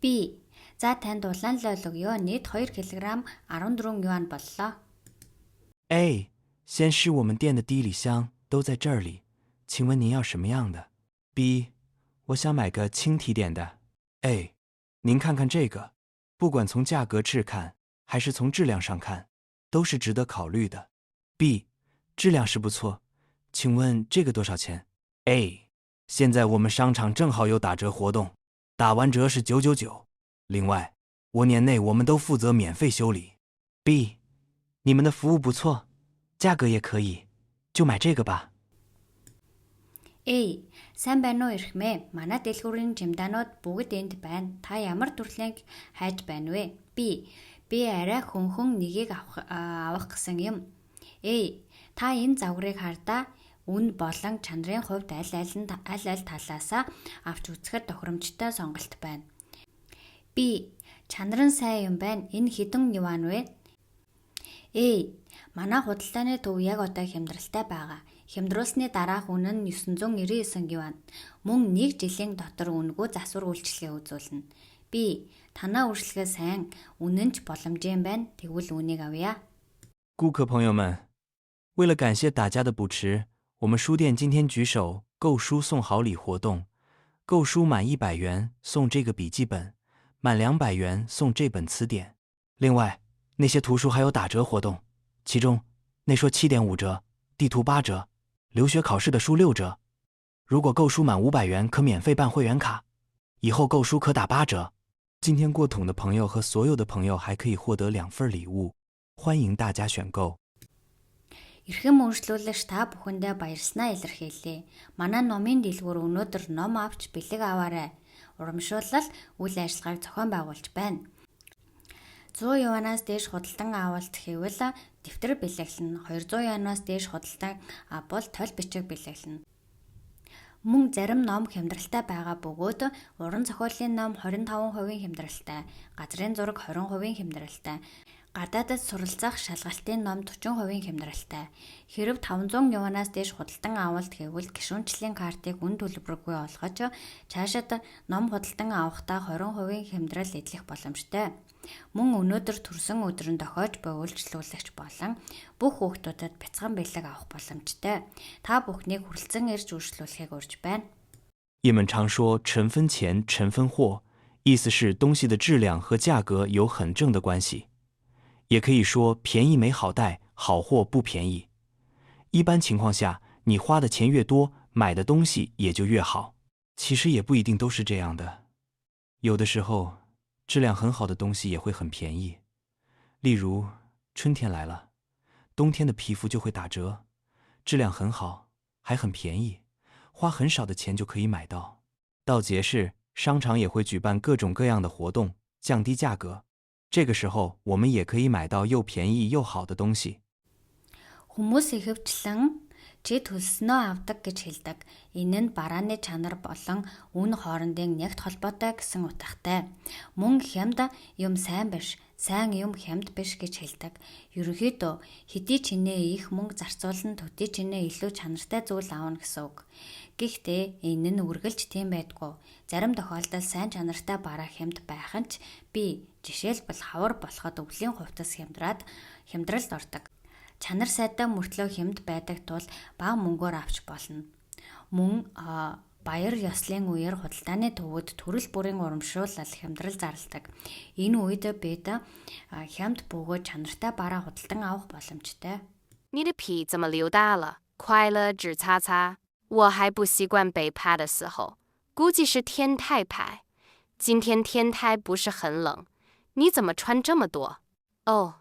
B. За танд улаан лойл өгье. Нийт 2 кг 14 юан боллоо. A. 先试我们店的低里香，都在这里。请问您要什么样的？ B. 我想买个轻提点的。 A. 您看看这个，不管从价格质看，还是从质量上看，都是值得考虑的。 B. 质量是不错，请问这个多少钱？ A. 现在我们商场正好有打折活动，打完折是999。另外，我年内我们都负责免费修理。 B. 你们的服务不错，价格也可以，就买这个吧。 A. Сайн байна уу эрхмээ? Манай дэлгүүрийн жимдаанууд бүгд энд байна. Та ямар төрлийг хайж байна вэ? B. Би арай хөнхөн нэгийг авах гэсэн юм. A. Та энэ загварыг хардаа үн болон чанарын хувьд аль аль талаасаа авч үзэхэд тохиромжтой сонголт байна. B. Чанар нь сайн юм байна. Энэ хэдэн юан вэ? A. Манай худалдааны төв яг одоо хямдралтай байгаа. Хямдруулсны дараах үнэ нь 999 юан. Мөн 1 жилийн дотор үнэгүй засвар үйлчлэгээ үзүүлнэ. B. Танаа үйлчлэгээ сайн, үнэн ч боломжтой байна. Тэгвэл үнийг авъя. 顾客朋友们，为了感谢大家的补持，我们书店今天举手购书送好礼活动，购书满100元送这个笔记本，满200元送这本词典。另外，那些图书还有打折活动，其中内说7.5折，地图8折，留学考试的书6折。如果购书满500元可免费办会员卡，以后购书可打8折。今天过桶的朋友和所有的朋友还可以获得2份礼物，欢迎大家选购。 Эрхэм үйлчлүүлэгч та бүхэндээ баярснаа илэрхийлье. Манай номын дэлгүүр өнөөдөр ном авч бэлэг аваарай. Урамшуулал үйл ажиллагааг зохион байгуулж байна. 100 юанаас дээш худалдан авалт хийвэл дэвтэр бэлэглэнэ. 200 юанаас дээш худалдан авбал толь бичиг бэлэглэнэ. Мөн зарим ном хямдралтай байгаа бөгөөд уран зохиолын ном 25% хямдралтай, газрын зураг 20% хямдралтай, гадаадд суралцах шалгалтын ном 40% хямдралтай. Хэрэв 500 юанаас дээш худалдан авалт хийвэл гишүүнчлийн картыг үн төлбөргүй олгож цаашид ном худалдан авахдаа 20% хямдрал эдлэх боломжтой. Мөн өнөөдөр төрсөн өдрөн дохиож буй үйлчлүүлэгч болон бүх хүүхдүүдэд бяцхан бэлэг авах боломжтой. Та бүхнийг хүрэлцэн ирж үйлчлүүлэхийг урьж байна. 也们常说尘分钱，尘分货，意思是东西的质量和价格有很正的关系。也可以说便宜没好带，好货不便宜。一般情况下，你花的钱越多，买的东西也就越好。其实也不一定都是这样的，有的时候质量很好的东西也会很便宜。例如春天来了，冬天的皮肤就会打折，质量很好，还很便宜，花很少的钱就可以买到。到节日，商场也会举办各种各样的活动，降低价格。这个时候，我们也可以买到又便宜又好的东西。 Хүмүүс ихэвчлэн чи төлснөө авдаг гэж хэлдэг. Энэ нь барааны чанар болон үн хоорондын нэгт холбоотой гэсэн утгатай. Мөн хямд юм сайн биш, сайн юм хямд биш гэж хэлдэг. Ерөнхийдөө хэдий чинээ их мөнгө зарцуулна төдий чинээ илүү чанартай зүйл аавна гэсэн үг. Гэхдээ энэ нь үргэлж тийм байдгүй. Зарим тохиолдолд сайн чанартай бараа хямд байх нь ч би жишээлбэл хавар болоход өвлийн хувцас хямдралд ордог. Чанар сайтай мөртлөө хямд байдаг тул бага мөнгөөр авч болно. Мөн баяр ёслын үеэр худалдааны төвөд төрөл бүрийн урамшуулал хямдрал зарладаг. Энэ үед бид хямд бөгөөд чанартай бараа худалдан авах боломжтой. 你的屁怎么流大了？快乐只擦擦。我还不习惯被拍的时候，估计是天太拍。今天天太不是很冷，你怎么穿这么多？哦，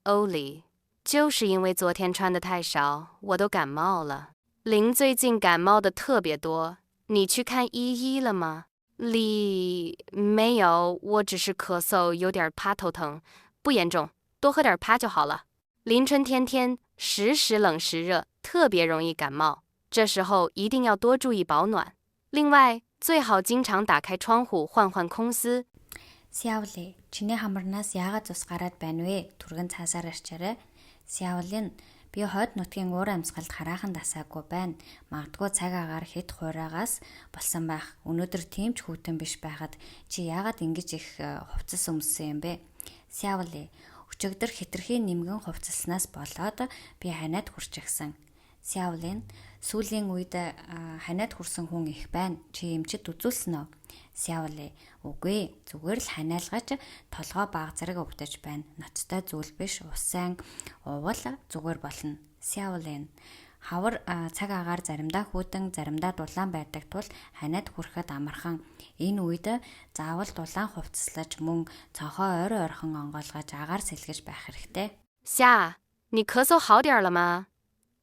欧里，就是因为昨天穿的太少，我都感冒了。林最近感冒的特别多。你去看医医了吗？没有，我只是咳嗽，有点怕头疼，不严重，多喝点趴就好了。临春天天时时冷时热，特别容易感冒，这时候一定要多注意保暖。另外，最好经常打开窗户换换空丝。Сявли, чиний хамарнаас яагаад цус гараад байна вэ? Түргэн цаасаар арчаарай. Сявлин, би хойд нутгийн уур амьсгалд хараахан дасаагүй байна. Магадгүй цаг агаар хэд хуураагаас болсон байх. Өнөөдөр тийм ч хүүтэн биш байхад чи яагаад ингэж их хувцас өмссөн юм бэ? Сявли, өчигдөр хитрхийн нэмгэн хувцаснаас болоод би ханиад хүрчихсэн. Сявлин, сүүлийн үед ханиад хүрсэн хүн их байна. Чи эмчэд үзүүлсэн үү? Сявли, үгүй, зүгээр л ханиалгаж толгой баг зэрэг өвдөж байна. Ноцтой зүйл биш, усан уувал зүгээр болно. Сявлин, хавар цаг агаар заримдаа хүүтэн, заримдаа дулаан байдаг тул ханиад хүрэхэд амархан. Энэ үед заавал дулаан хувцаслаж мөн цонхоо ойрон ойрхон онгойлгож агаар сэлгэж байх хэрэгтэй. 夏，你咳嗽好点了吗？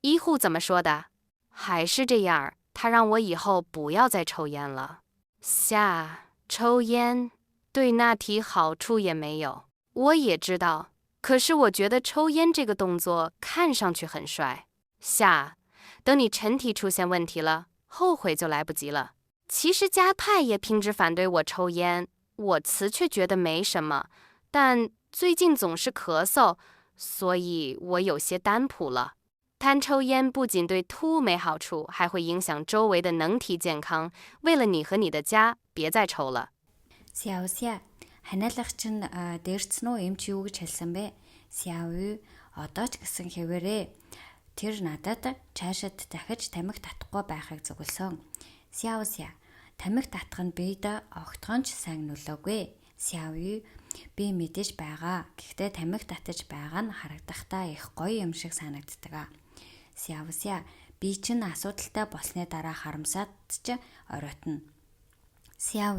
医护怎么说的？还是这样，他让我以后不要再抽烟了。夏，抽烟对那体好处也没有，我也知道。可是我觉得抽烟这个动作看上去很帅。夏，等你身体出现问题了，后悔就来不及了。其实家派也拼直反对我抽烟，我词却觉得没什么，但最近总是咳嗽，所以我有些单谱了。贪抽烟不仅对秃没好处，还会影响周围的能体健康。为了你和你的家，别再抽了。 Сявся, ханиалах чинь дээрцэн үү эмч юу гэж хэлсэн бэ? Сяв, одоо ч гэсэн хэвээрээ. Тэр надад цаашид дахиж тамхи татахгүй байхыг зөвлөсөн. Сявся, тамхи татах нь бид огтхонч сайн нөлөөгүй. Сяв, би мэдээж байгаа. Гэхдээ тамхи татаж байгаа нь харагдахдаа их гоё юм шиг санагддаг. Сявся, би чинь асуудалтай болсны дараа харамсаад ч оройтно. Сяв,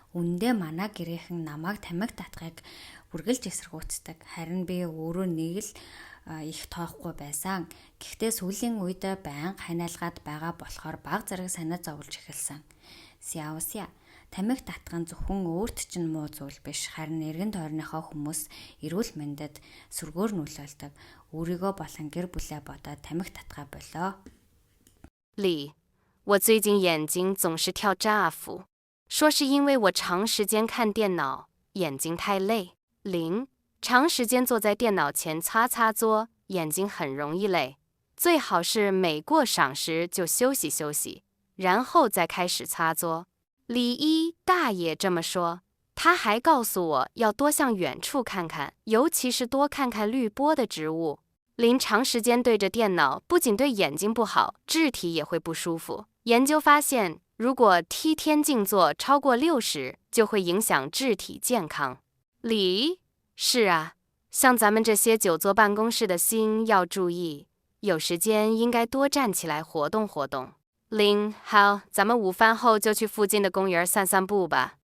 үндэ манай гэрийнхэн намайг тамхи татахыг үргэлж эсэргүүцдэг. Харин би өөрөө нэг л их тоохгүй байсан. Гэхдээ сүүлийн үед байнга ханиалгаад байгаа болохоор баг зэрэг санаа зовлж эхэлсэн. Сявся, тамхи татах нь зөвхөн өөрт чинь муу зүйл биш. Харин эргэн тойрныхоо хүмүүс эрүүл мэндэд сүргээр нөлөөлдөг. Өөрийгөө болон гэр бүлээ бодоод тамхи татгаа болоо. 李，我最近眼睛总是跳炸幅，说是因为我长时间看电脑，眼睛太累。林，长时间坐在电脑前擦擦桌，眼睛很容易累，最好是每过晌时就休息休息，然后再开始擦桌。李一大爷这么说，他还告诉我要多向远处看看，尤其是多看看绿波的植物。林长时间对着电脑，不仅对眼睛不好，肢体也会不舒服。研究发现，如果梯天静坐超过60，就会影响肢体健康。李，是啊，像咱们这些久坐办公室的心要注意，有时间应该多站起来活动活动。林，好，咱们午饭后就去附近的公园散散步吧。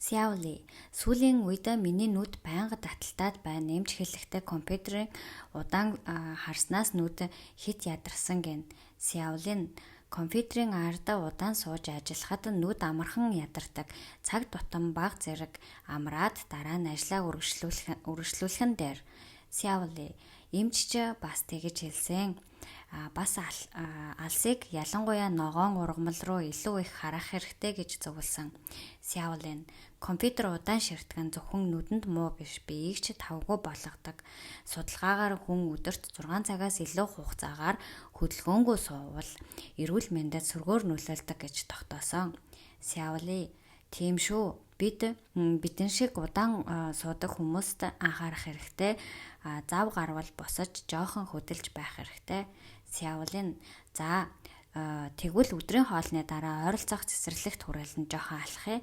Сявли, сүүлийн үед миний нүд байнга таталтаад байна. Нэмж хэлэхдээ компьютерийн удаан харснаас нүд хит ядарсан гэн. Сявлин, компьютерийн ард удаан сууж ажиллахад нүд амархан ядардаг. Цаг тутам баг зэрэг амраад дараа нь ажлаа үргэлжлүүлхэн дээр. Сявли, эмч ч бас тэгэж хэлсэн. бас алсыг ялангуяа ногоон ургамал руу илүү их харах хэрэгтэй гэж зөвлөсөн. Сяолин компьютер удаан ширтгэн зөвхөн нүдэнд муу биш, биеийг ч тавгүй болгодог. Судалгаагаар хүн өдөрт 6 цагаас илүү хугацаагаар хөдөлгөөнгүй суувал эрүүл мэндэд сүргээр нөлөөлдөг гэж тогтоосон. Сяоли тийм шүү. Бидэн шиг удаан суудаг хүмүүст анхаарах хэрэгтэй. Зав гарвал босож жоохон хөдөлж байх хэрэгтэй. Сяолин за тэгвэл өдрийн хоолны дараа ойролцоох цэцэрлэгт хүрээлэн жоохон алхах.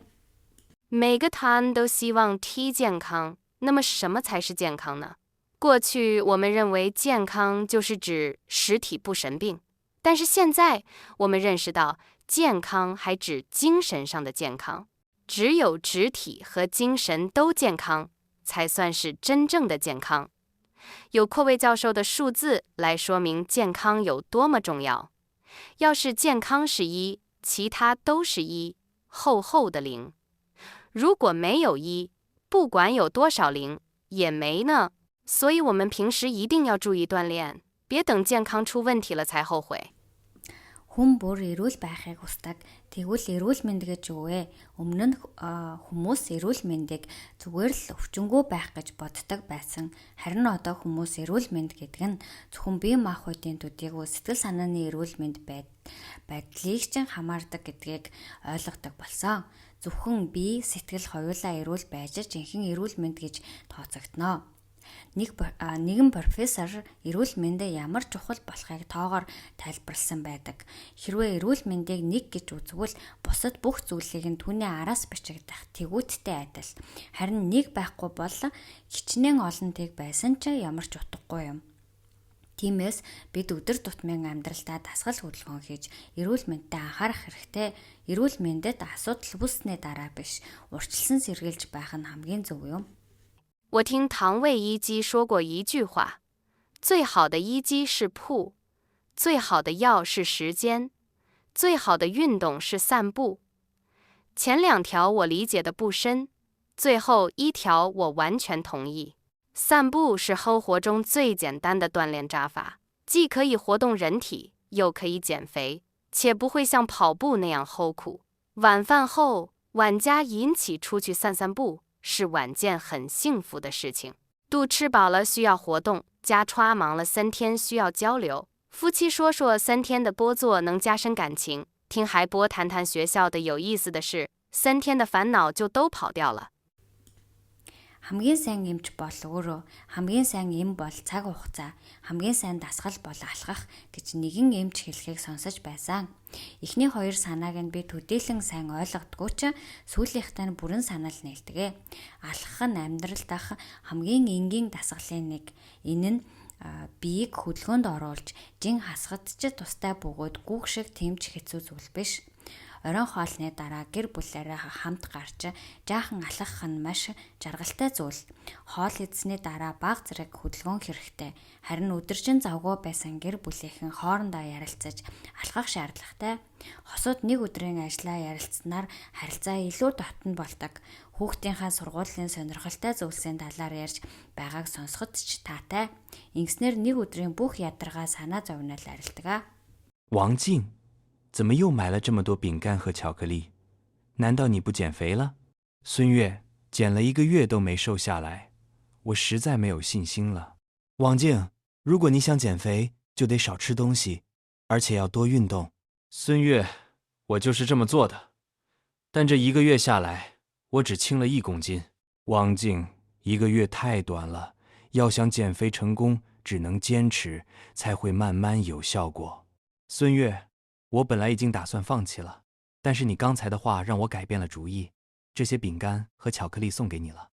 每个汤都希望 T 健康，那么什么才是健康呢？过去我们认为健康就是指实体不生病，但是现在我们认识到，健康还指精神上的健康。只有肢体和精神都健康，才算是真正的健康。有阔位教授的数字来说明健康有多么重要。要是健康是1，其他都是1，厚厚的0。如果没有1，不管有多少0，也没呢。所以我们平时一定要注意锻炼，别等健康出问题了才后悔。 Хүн бүр эрүүл байхыг хүсдэг. Тэгвэл эрүүл мэнд гэж юу вэ? Өмнө нь хүмүүс эрүүл мэндийг зүгээр л өвчнгүй байх гэж боддог байсан. Харин одоо хүмүүс эрүүл мэнд гэдэг нь зөвхөн бие махбодын төдийг сэтгэл санааны эрүүл мэнд байдлыг ч хамаардаг гэдгийг ойлгодог болсон. Зөвхөн бие, сэтгэл хоёулаа эрүүл байж жинхэнэ эрүүл мэнд гэж тооцогдно. Нэгэн профессор эрүүл мэндэ ямар чухал болохыг тоогоор тайлбарласан байдаг. Хэрвээ эрүүл мэндийг нэг гэж үзвэл бусад бүх зүйлийг нь түүний араас бичигдэх тэгүүдтэй адил. Харин нэг байхгүй бол хичнээн олонтыг байсан ч ямар ч утгагүй юм. Тиймээс бид өдөр тутмын амьдралдаа дасгал хөдөлгөөн хийж эрүүл мэндэд анхаарах хэрэгтэй. Эрүүл мэндэд асуудал үүснээ дараа биш, урьдчилан сэргийлж байх нь хамгийн зөв юм. 我听唐卫一基说过一句话：最好的医基是铺，最好的药是时间，最好的运动是散步。前2条我理解的不深，最后1条我完全同意。散步是生活中最简单的锻炼扎法，既可以活动人体，又可以减肥，且不会像跑步那样齁苦。晚饭后，晚家引起出去散散步。 是晚件很幸福的事情。肚吃饱了需要活动，家穿忙了3天需要交流。夫妻说说3天的波作能加深感情，听海波谈谈学校的有意思的事，3天的烦恼就都跑掉了。 хамгийн сайн эмч бол өөрөө, хамгийн сайн эм бол цаг хугацаа, хамгийн сайн дасгал бол алхах гэж нэгэн эмч хэлхийг сонсож байсан. Эхний 2 санааг нь би төдийлөн сайн ойлгодгүй ч сүүлийнхтээ нь бүрэн санал нээлтгэ. Алхах нь амьдрал дах хамгийн энгийн дасгалын нэг. Энэ нь биеийг хөдөлгөөнд оруулж, жин хасгад ч тустай бөгөөд гүүх шиг тэмч хэцүү зүйл биш. Оройн хоолны дараа гэр бүлээрээ хамт гарч жаахан алхах нь маш жаргалтай зүйл. Хоол идсэний дараа бага зэрэг хөдөлгөөн хэрэгтэй. Харин өдөржин завгүй байсан гэр бүлийнхэн хоорондоо ярилцаж алхах шаардлагатай. Хосууд нэг өдрийн ажлаа ярилцсанаар харилцаа илүү дотн болдог. Хүүхдийнхээ сургуулийн сонирхолтой зүйлсийн талаар ярьж байгааг сонсоход ч таатай. Ингэснээр нэг өдрийн бүх ядаргаа санаа зовнол арилдаг. 王静 怎么又买了这么多饼干和巧克力？难道你不减肥了？孙悦减了1个月都没瘦下来，我实在没有信心了。王静，如果你想减肥，就得少吃东西，而且要多运动。孙悦，我就是这么做的，但这1个月下来，我只轻了1公斤。王静，1个月太短了，要想减肥成功，只能坚持，才会慢慢有效果。孙悦。 我本来已经打算放弃了，但是你刚才的话让我改变了主意。这些饼干和巧克力送给你了。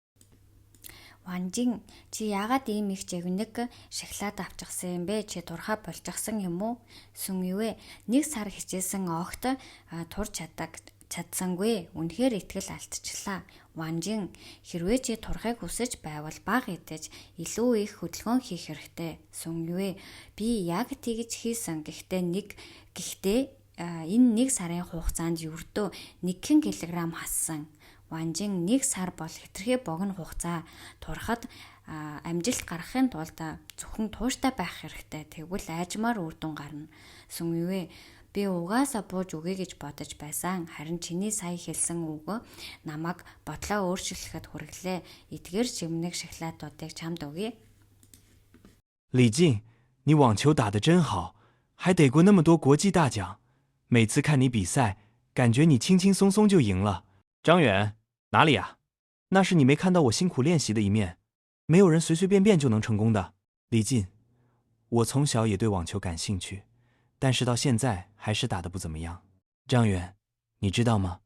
Ванжин, чи яагаад ийм их жигнэг шоколад авчихсан юм бэ? Чи турхаа болчихсон юм уу? Сүн юу вэ? 1 сар хичээсэн огт турж чадсангүй. Үнэхээр итгэл алдчихлаа. Ванжин, хэрвээ чи турхыг хүсэж байвал бага идэж илүү их хөдөлгөөн хийх хэрэгтэй. Сүн юу вэ? Би яг тэгж хийсэн. Гэхдээ энэ 1 сарын хугацаанд ердөө 1 кг хассан. Ванжин 1 сар бол хэтэрхий богино хугацаа. Турхад амжилт гаргахын тулд зөвхөн тууштай байх хэрэгтэй. Тэгвэл айжмаар үр дүн гарна. Сүмвэ би угаасаа бууж өгье гэж бодож байсан. Харин чиний сая хэлсэн үг намайг бодлоо өөрчлөхөд хүргэлээ. Эдгээр жимнэг шоколадуудыг чамд өгье. 李静，你网球打得真好，还得过那么多国际大奖。每次看你比赛，感觉你轻轻松松就赢了。张远，哪里啊？那是你没看到我辛苦练习的一面。没有人随随便便就能成功的。李静，我从小也对网球感兴趣，但是到现在还是打得不怎么样。张远，你知道吗？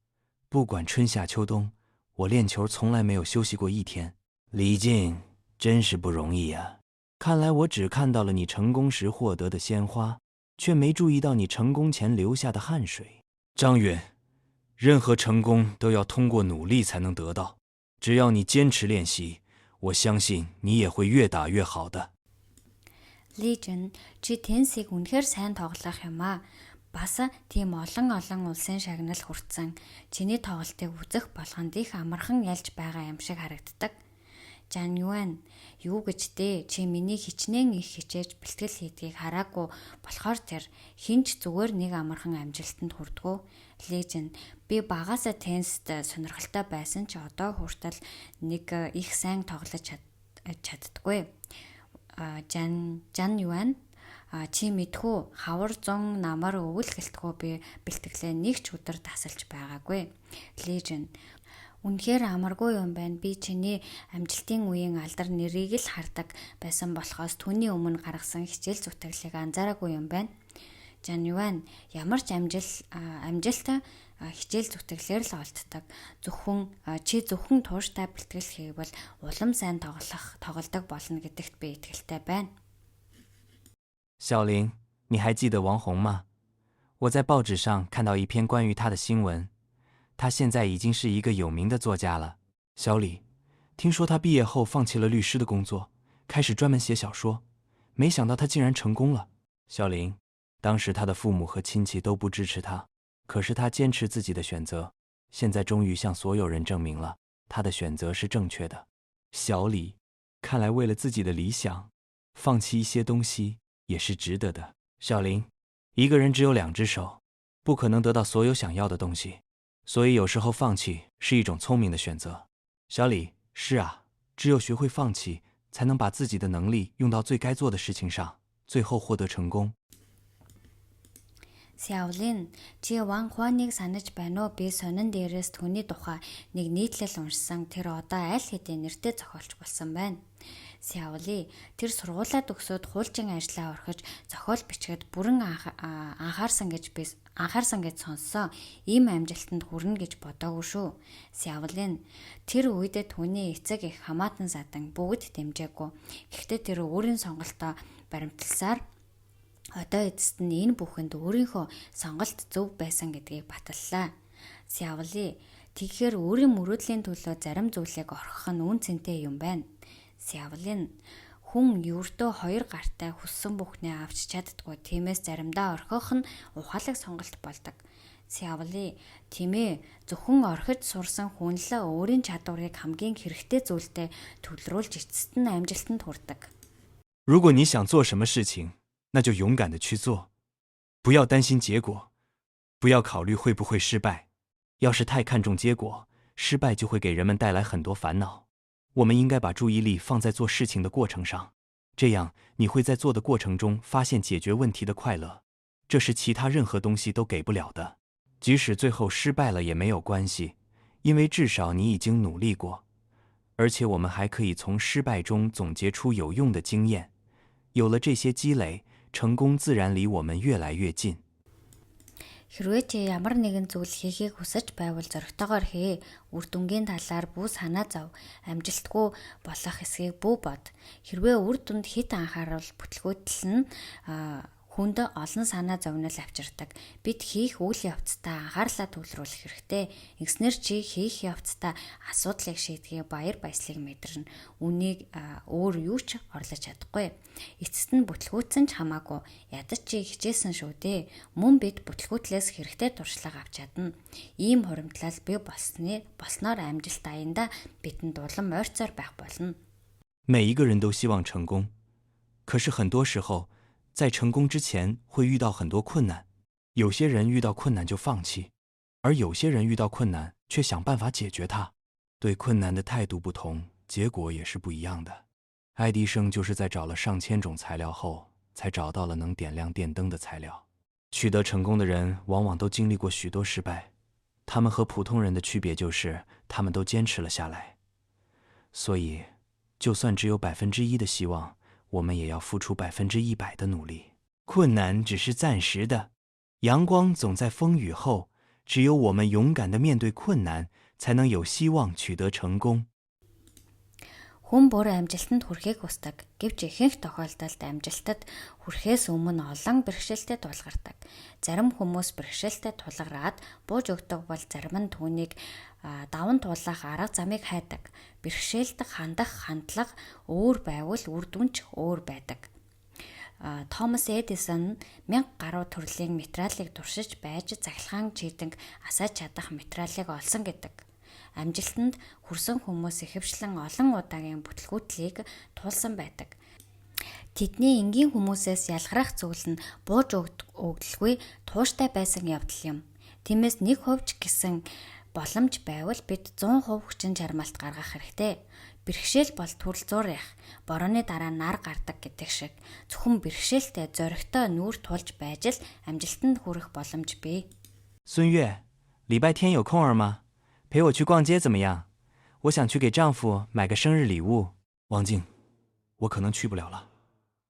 不管春夏秋冬，我练球从来没有休息过一天。李静，真是不容易啊！看来我只看到了你成功时获得的鲜花，却没注意到你成功前流下的汗水。张远，任何成功都要通过努力才能得到，只要你坚持练习，我相信你也会越打越好的。 Legend чи тенсийг үнэхээр сайн тоглох юм аа. Бас тийм олон улсын шагнал хүртсэн. Чиний тоглолтыг үзэх болгонд их амархан ялж байгаа юм шиг харагддаг. Жан Юан, юу гэж дээ? Чи миний хичнээн их хичээж бэлтгэл хийдгийг хараагүй болохоор тэр хинч зүгээр нэг амархан амжилтанд хүрдгүү. Legend, би багаасаа теннист сонирхолтой байсан ч одоо хүртэл нэг их сайн тоглож чаддаггүй. Жан Юан, чи мэдхүү хавар зун намар өвөл гэлтгүү би бэлтгэлээ нэг ч өдөр тасалж байгаагүй. Legend, үнэхээр амаргүй юм байна. Би чиний амжилтын үеийн алдар нэрийг л хардаг байсан болохоос түүний өмнө гаргасан хичээл зүтгэлийг анзаараагүй юм байна. Жан Юан, ямар ч амжилт хичээл зүтгэлээр л олддог. Чи зөвхөн тууштай бэлтгэл хийвэл улам сайн тоглодог болно гэдэгт би итгэлтэй байна. 小林，你还记得王红吗？我在报纸上看到一篇关于他的新闻。 他现在已经是一个有名的作家了。小李，听说他毕业后放弃了律师的工作，开始专门写小说，没想到他竟然成功了。小林，当时他的父母和亲戚都不支持他，可是他坚持自己的选择，现在终于向所有人证明了他的选择是正确的。小李，看来为了自己的理想，放弃一些东西也是值得的。小林，一个人只有2只手，不可能得到所有想要的东西。 所以有时候放弃是一种聪明的选择。小李，是啊，只有学会放弃，才能把自己的能力用到最该做的事情上，最后获得成功。 Сяолин, чи Ван Хуаныг санаж байна уу? Би сонин дээрээс түүний тухай нэг нийтлэл уншсан. Тэр одоо аль хэдийн нэртэй зохиолч болсон байна. Сяоли, тэр сургуулаа төгсөөд хуульчин ажлаа орхиж зохиол бичгээд бүрэн анхаарсан гэж сонссон. Ийм амжилтанд хүрнэ гэж бодоогүй шүү. Сяолин, тэр үед түүний эцэг их хамаатан задан бүгд дэмжээгүй. Гэхдээ тэр өөрийн сонголтоо баримтласаар одоо эцэст нь энэ бүхэнд өөрийнхөө сонголт зөв байсан гэдгийг баталлаа. Сяоли, тэгэхээр өөрийн мөрөөдлийн төлөө зарим зүйлийг орхих нь үн цэнтэй юм байна. Сяолин, хүн ердөө 2 гартай хүссэн бүхнээ авч чаддгүй. Тиймээс заримдаа орхих нь ухаалаг сонголт болдог. Сяоли, тийм ээ, зөвхөн орхиж сурсан хүн л өөрийн чадварыг хамгийн хэрэгтэй зүйлдээ төвлөрүүлж эцэст нь амжилтанд хүрдэг. 如果你想做什么事情，那就勇敢的去做，不要担心结果，不要考虑会不会失败。要是太看重结果，失败就会给人们带来很多烦恼。我们应该把注意力放在做事情的过程上，这样你会在做的过程中发现解决问题的快乐，这是其他任何东西都给不了的。即使最后失败了也没有关系，因为至少你已经努力过，而且我们还可以从失败中总结出有用的经验。有了这些积累，成功自然离我们越来越近。 Хэрвээ чи ямар нэгэн зүйл хийхийг хүсэж байвал зоригтойгоор хээ. Үр дүнгийн талаар бүү санаа зов. Амжилтгүй болох эсэхийг бүү бод. Хэрвээ үр дүнд хит анхаарал бүтлгүүтэл нь хүнд олон санаа зовнил авчирдаг. Бид хийх үйл явцдаа анхаарлаа төвлөрүүлэх хэрэгтэй. Ингэснээр чи хийх явцдаа асуудлыг шийдэхээ баяр баясгалыг мэдэрнэ. Үнийг өөр юу ч орлож чадахгүй. Эцэст нь бүтлгүүцэн ч хамаагүй. Ядаж чи хичээсэн шүү дээ. Мөн бид бүтлгүүтлээс хэрэгтэй туршлага авч чадна. Ийм хуримтлал бий болсноор амжилт аяндаа бидэнд улам ойрцоор байх болно. 每一个人都希望成功，可是很多时候，在成功之前会遇到很多困难。有些人遇到困难就放弃，而有些人遇到困难却想办法解决它。对困难的态度不同，结果也是不一样的。爱迪生就是在找了上千种材料后，才找到了能点亮电灯的材料。取得成功的人往往都经历过许多失败，他们和普通人的区别就是他们都坚持了下来。所以，就算只有1%的希望，我们也要付出100%的努力。困难只是暂时的，阳光总在风雨后。只有我们勇敢地面对困难，才能有希望取得成功。 Хүн бүр амжилтанд хүрэхийг хүсдэг. Гэвч ихэнх тохиолдолд амжилтад хүрэхээс өмнө олон бэрхшээлтэд тулгардаг. Зарим хүмүүс бэрхшээлтэд тулгараад бууж өгдөг бол зарим нь түүнийг даван туулах арга замыг хайдаг. Бэрхшээлд хандах хандлага өөр байвал үр дүн ч өөр байдаг. Томас Эдисон 1000 гаруй төрлийн материалыг туршиж байж цахилгаан чийдэнг асааж чадах материалыг олсон гэдэг. Амжилтанд хүрсэн хүмүүс ихэвчлэн олон удаагийн бүтлгүүтлийг туулсан байдаг. Тэдний энгийн хүмүүсээс ялгарах зүйл нь бууж өгдөлгүй тууштай байсан явдал юм. Тиймээс 1% ч гэсэн боломж байвал бид 100% хүчин чармаалт гаргах хэрэгтэй. Бэрхшээл бол төрөл зурх, борооны дараа нар гардаг гэдэг шиг зөвхөн бэрхшээлтэй зоригтой нүүр тулж байж л амжилтанд хүрэх боломж бий. 孙悦，礼拜天有空儿吗？陪我去逛街怎么样？我想去给丈夫买个生日礼物。王静，我可能去不了了，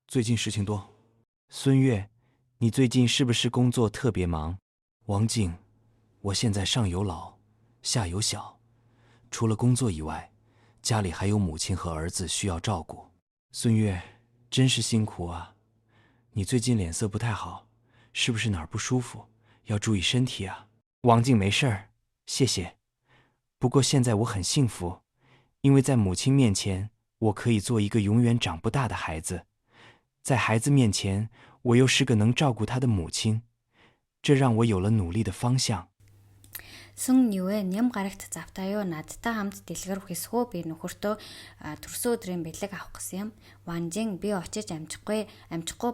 最近事情多。孙悦，你最近是不是工作特别忙？王静，我现在上有老，下有小，除了工作以外，家里还有母亲和儿子需要照顾。孙悦，真是辛苦啊！你最近脸色不太好，是不是哪儿不舒服？要注意身体啊。王静，没事儿，谢谢。不过现在我很幸福，因为在母亲面前，我可以做一个永远长不大的孩子；在孩子面前，我又是个能照顾他的母亲，这让我有了努力的方向。 Сүн юуэ нэм гарагт завтаа юу надтай хамт дэлгэр хүсгөө би нөхөртөө төрсөн өдрийн бэлэг авах гэсэн юм. Ванжин би очиж амжихгүй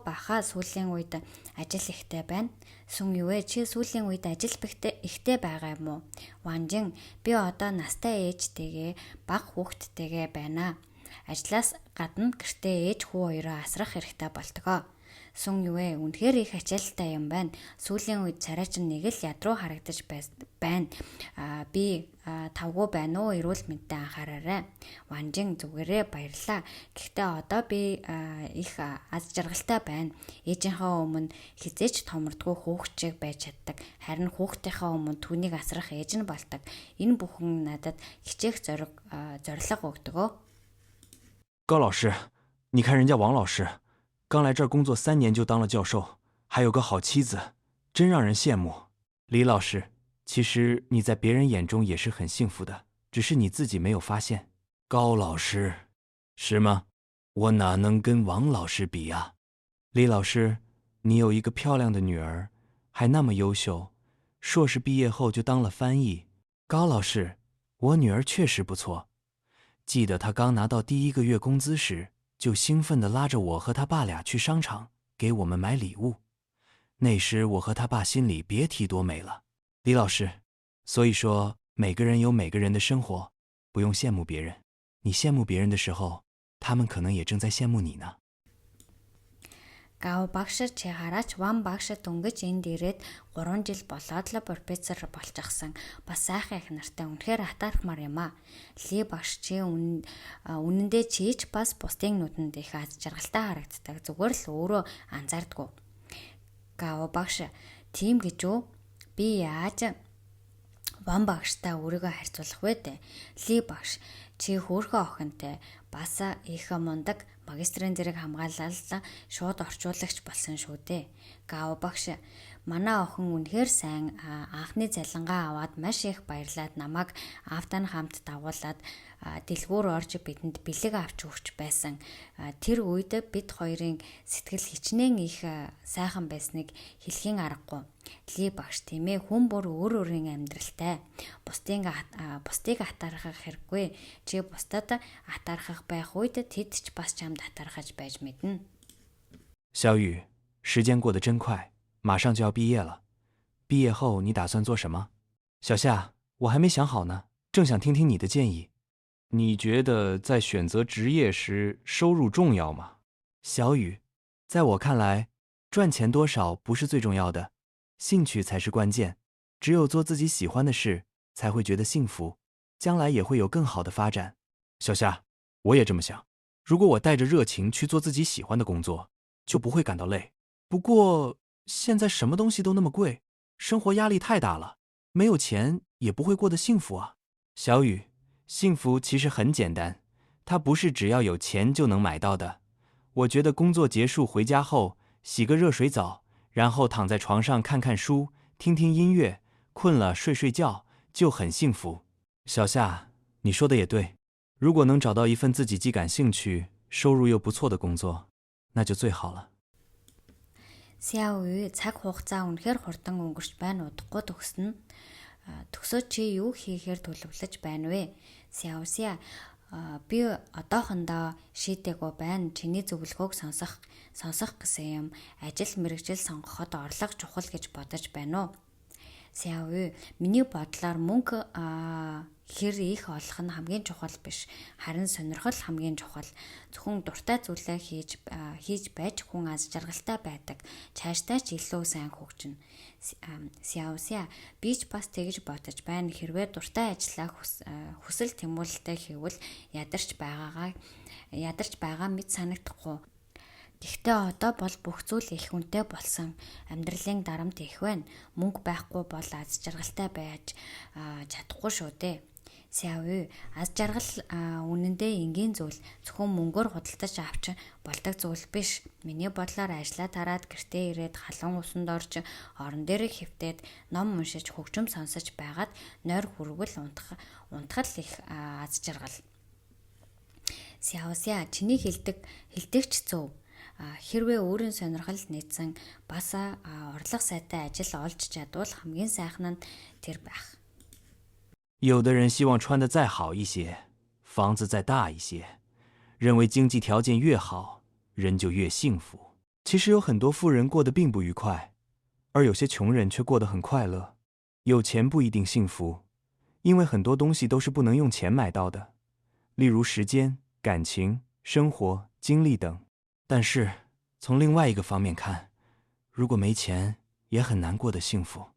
бахаа сүүлийн үед ажил ихтэй байна. Сүн юуэ чи сүүлийн үед ажил ихтэй байгаа юм уу? Ванжин би одоо настай ээжтэйгээ бага хүүхэдтэйгээ байна. Ажлаас гадна гэртээ ээж хүү хоёроо асрах хэрэгтэй болтгоо. Сүн юуэ үнэхээр их ачаалттай юм байна. Сүүлийн үед царайч нэг л ядруу харагдаж байна. Би тавгүй байна уу? Эрүүл мэндэд анхаараарай. Ванжин зүгээрээ баярлаа. Гэхдээ одоо би их аз жаргалтай байна. Ээжийнхээ өмнө хизээч томордгүй хүүхчиг байж чаддаг. Харин хүүхдийнхээ өмнө түүнийг асрах ээж нь болдог. Энэ бүхэн надад хичээх зориг өгдөг. 高老师，你看人家王老师。 刚来这儿工作3年就当了教授，还有个好妻子，真让人羡慕。李老师，其实你在别人眼中也是很幸福的，只是你自己没有发现。高老师，是吗？我哪能跟王老师比啊？李老师，你有一个漂亮的女儿，还那么优秀，硕士毕业后就当了翻译。高老师，我女儿确实不错，记得她刚拿到第1个月工资时。 就兴奋地拉着我和他爸俩去商场给我们买礼物，那时我和他爸心里别提多美了。李老师，所以说每个人有每个人的生活，不用羡慕别人。你羡慕别人的时候，他们可能也正在羡慕你呢。 Гав багш чи хараач ван багш дөнгөж энд ирээд 3 жил болоод л профессор болчихсон. Бас сайхан их нартай үнэхээр хатаархмаар юм аа. Ли багш чи үнэндээ чи ч бас бусдын нүдэнд их аз жаргалтай харагддаг. Зүгээр л өөрөө анзаардгүй. Гав багш тийм гэж үү? Би яаж ван багштай өөрийгөө харьцуулах вэ дээ? Ли багш чи хөөрхөн охинтой бас их мундаг магистрийн зэрэг хамгаалал шууд орчуулагч болсон шүү дээ. Гав багш Манай охин үнэхээр сайн анхны цалингаа аваад маш их баярлаад намайг аавтай хамт дагуулад дэлгүүр орж бидэнд бэлэг авч өгч байсан. Тэр үед бид хоёрын сэтгэл хичнээн их сайхан байсныг хэлхийн аргагүй. Ли багш тийм ээ, хүн бүр өөр өөрийн амьдралтай. Бусдыг атаархах хэрэггүй. Чи бусдад атаархах байх үед тэд ч бас чамд атаархаж байж мэднэ. 小雨，时间过得真快，马上就要毕业了。毕业后你打算做什么？小夏，我还没想好呢，正想听听你的建议。你觉得在选择职业时，收入重要吗？小雨，在我看来，赚钱多少不是最重要的，兴趣才是关键。只有做自己喜欢的事，才会觉得幸福，将来也会有更好的发展。小夏，我也这么想。如果我带着热情去做自己喜欢的工作，就不会感到累。不过现在什么东西都那么贵，生活压力太大了，没有钱也不会过得幸福啊。小雨，幸福其实很简单，它不是只要有钱就能买到的。我觉得工作结束回家后，洗个热水澡，然后躺在床上看看书，听听音乐，困了睡睡觉，就很幸福。小夏，你说的也对，如果能找到一份自己既感兴趣、收入又不错的工作，那就最好了。 Сяо цаг хугацаа үнэхээр хурдан өнгөрч байна. Удахгүй төгснө. Төгсөөд чи юу хийхээр төлөвлөж байна вэ? Сяо, би одоохондоо шийдээгүй байна. Чиний зөвлөгөөг сонсох гэсэн юм. Ажил мэргэжил сонгоход орлого чухал гэж бодож байна уу? Сяо, миний бодлоор мөнгө хэр их олох нь хамгийн чухал биш. Харин сонирхол хамгийн чухал. Зөвхөн дуртай зүйлээ хийж байж хүн аз жаргалтай байдаг. Цаашдаа ч илүү сайн хөгжинэ. Сяо, би ч бас тэгж бодож байна. Хэрвээ дуртай ажлаа хүсэл тэмүүлэлтэй хийвэл ядарч байгаа мэт санагдахгүй. Гэхдээ одоо бол бүх зүйл их үнэтэй болсон. Амьдралын дарамт их байна. Мөнгө байхгүй бол аз жаргалтай байж чадахгүй шүү дээ. Сяо, аз жаргал үнэндээ энгийн зүйл. Зөвхөн мөнгөөр худалдаж авч болдог зүйл биш. Миний бодлоор ажиллаа тараад гэртээ ирээд халуун усанд орж орон дээр хэвтээд ном уншиж хөгжим сонсож байгаад нойр хүргэл унтахад их аз жаргал. Сяо, чиний хэлдэгч зөв. Хэрвээ өөрийн сонирхолд нийцсэн бас орлого сайтай ажил олж чадвал хамгийн сайхан нь тэр байх. 有的人希望穿得再好一些，房子再大一些，认为经济条件越好，人就越幸福。其实有很多富人过得并不愉快，而有些穷人却过得很快乐。有钱不一定幸福，因为很多东西都是不能用钱买到的，例如时间、感情、生活、精力等。但是从另外一个方面看，如果没钱，也很难过得幸福。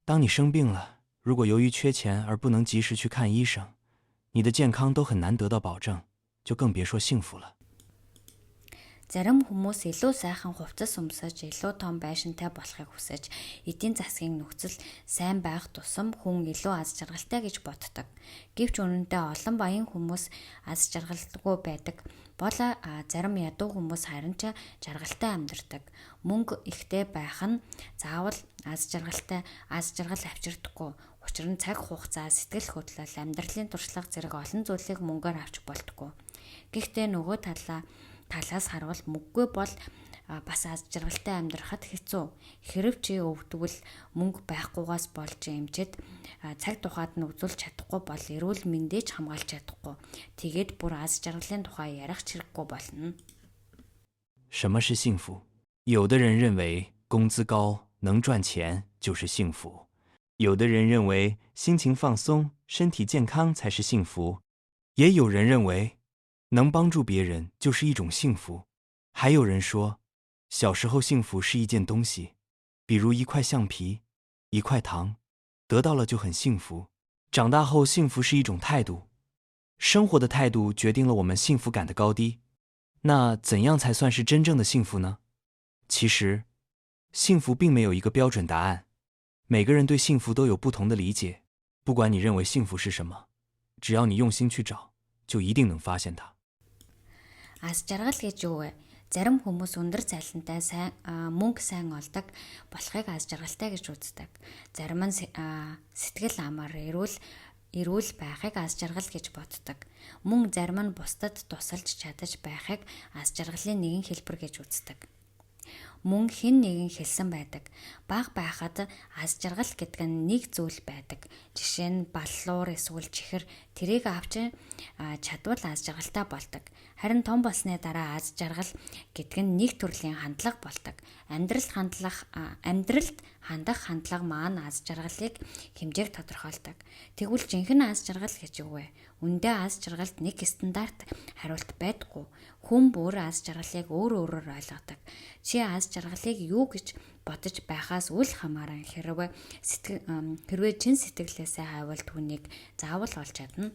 当你生病了，如果由于缺钱而不能及时去看医生，你的健康都很难得到保证，就更别说幸福了。 Зарим хүмүүс илүү сайхан хувцас өмсөж, илүү том байшинтай болохыг хүсэж, эдийн засгийн нөхцөл сайн байх тусам хүн илүү аз жаргалтай гэж боддог. Гэвч үнэндээ олон баян хүмүүс аз жаргалгүй байдаг. Бол зарим ядуу хүмүүс харин ч жаргалтай амьдардаг. Мөнгө ихтэй байх нь заавал аз жаргал авчирдаггүй. Учир нь цаг хугацаа, сэтгэл хөдлөл, амьдралын туршлага зэрэг олон зүйлийг мөнгөөр авч болдоггүй. Гэхдээ нөгөө талаас харвал мөнгөгүй бол бас аз жаргалтай амьдрахад хэцүү. Хэрв чи өвдвөл мөнгө байхгүйгаас болж эмчэд цаг тухайд нь үзүүлж чадахгүй бол эрүүл мэндээ ч хамгаалж чадахгүй. Тэгээд бүр аз жаргалын тухай ярих хэрэггүй болно. 什么是幸福？有的人认为工资高能赚钱就是幸福，有的人认为心情放松、身体健康才是幸福，也有人认为能帮助别人就是一种幸福。还有人说，小时候幸福是一件东西，比如一块橡皮、一块糖，得到了就很幸福。长大后幸福是一种态度，生活的态度决定了我们幸福感的高低。那怎样才算是真正的幸福呢？其实，幸福并没有一个标准答案，每个人对幸福都有不同的理解。不管你认为幸福是什么，只要你用心去找，就一定能发现它。Аз жаргал гэж юу вэ? Зарим хүмүүс өндөр цалинтай мөнгө сайн олдог болохыг аз жаргалтай гэж үздэг. Зарим нь сэтгэл амар эрүүл байхыг аз жаргал гэж боддог. Мөн зарим нь бусдад тусалж чадаж байхыг аз жаргалын нэгэн хэлбэр гэж үздэг. Мөн хэн нэгэн хэлсэн байдаг. Бага байхад аз жаргал гэдэг нь нэг зүйл байдаг. Жишээ нь баллуур эсвэл чихэр тэрийг авч чадвал аз жаргалтай болдог. Харин том болсны дараа аз жаргал гэдэг нь нэг төрлийн хандлага болдог. Амьдралд хандах хандлага маань аз жаргалыг хэмжээг тодорхойлдог. Тэгвэл жинхэнэ аз жаргал гэж юу вэ? Үндэ аз жаргалд нэг стандарт хариулт байдаггүй. Хүн бүр аз жаргалыг өөрөөр ойлгодог. Чи аз жаргалыг юу гэж бодож байхаас үл хамааран хэрвээ чин сэтгэлээсээ хайвал түүнийг заавал олж чадна.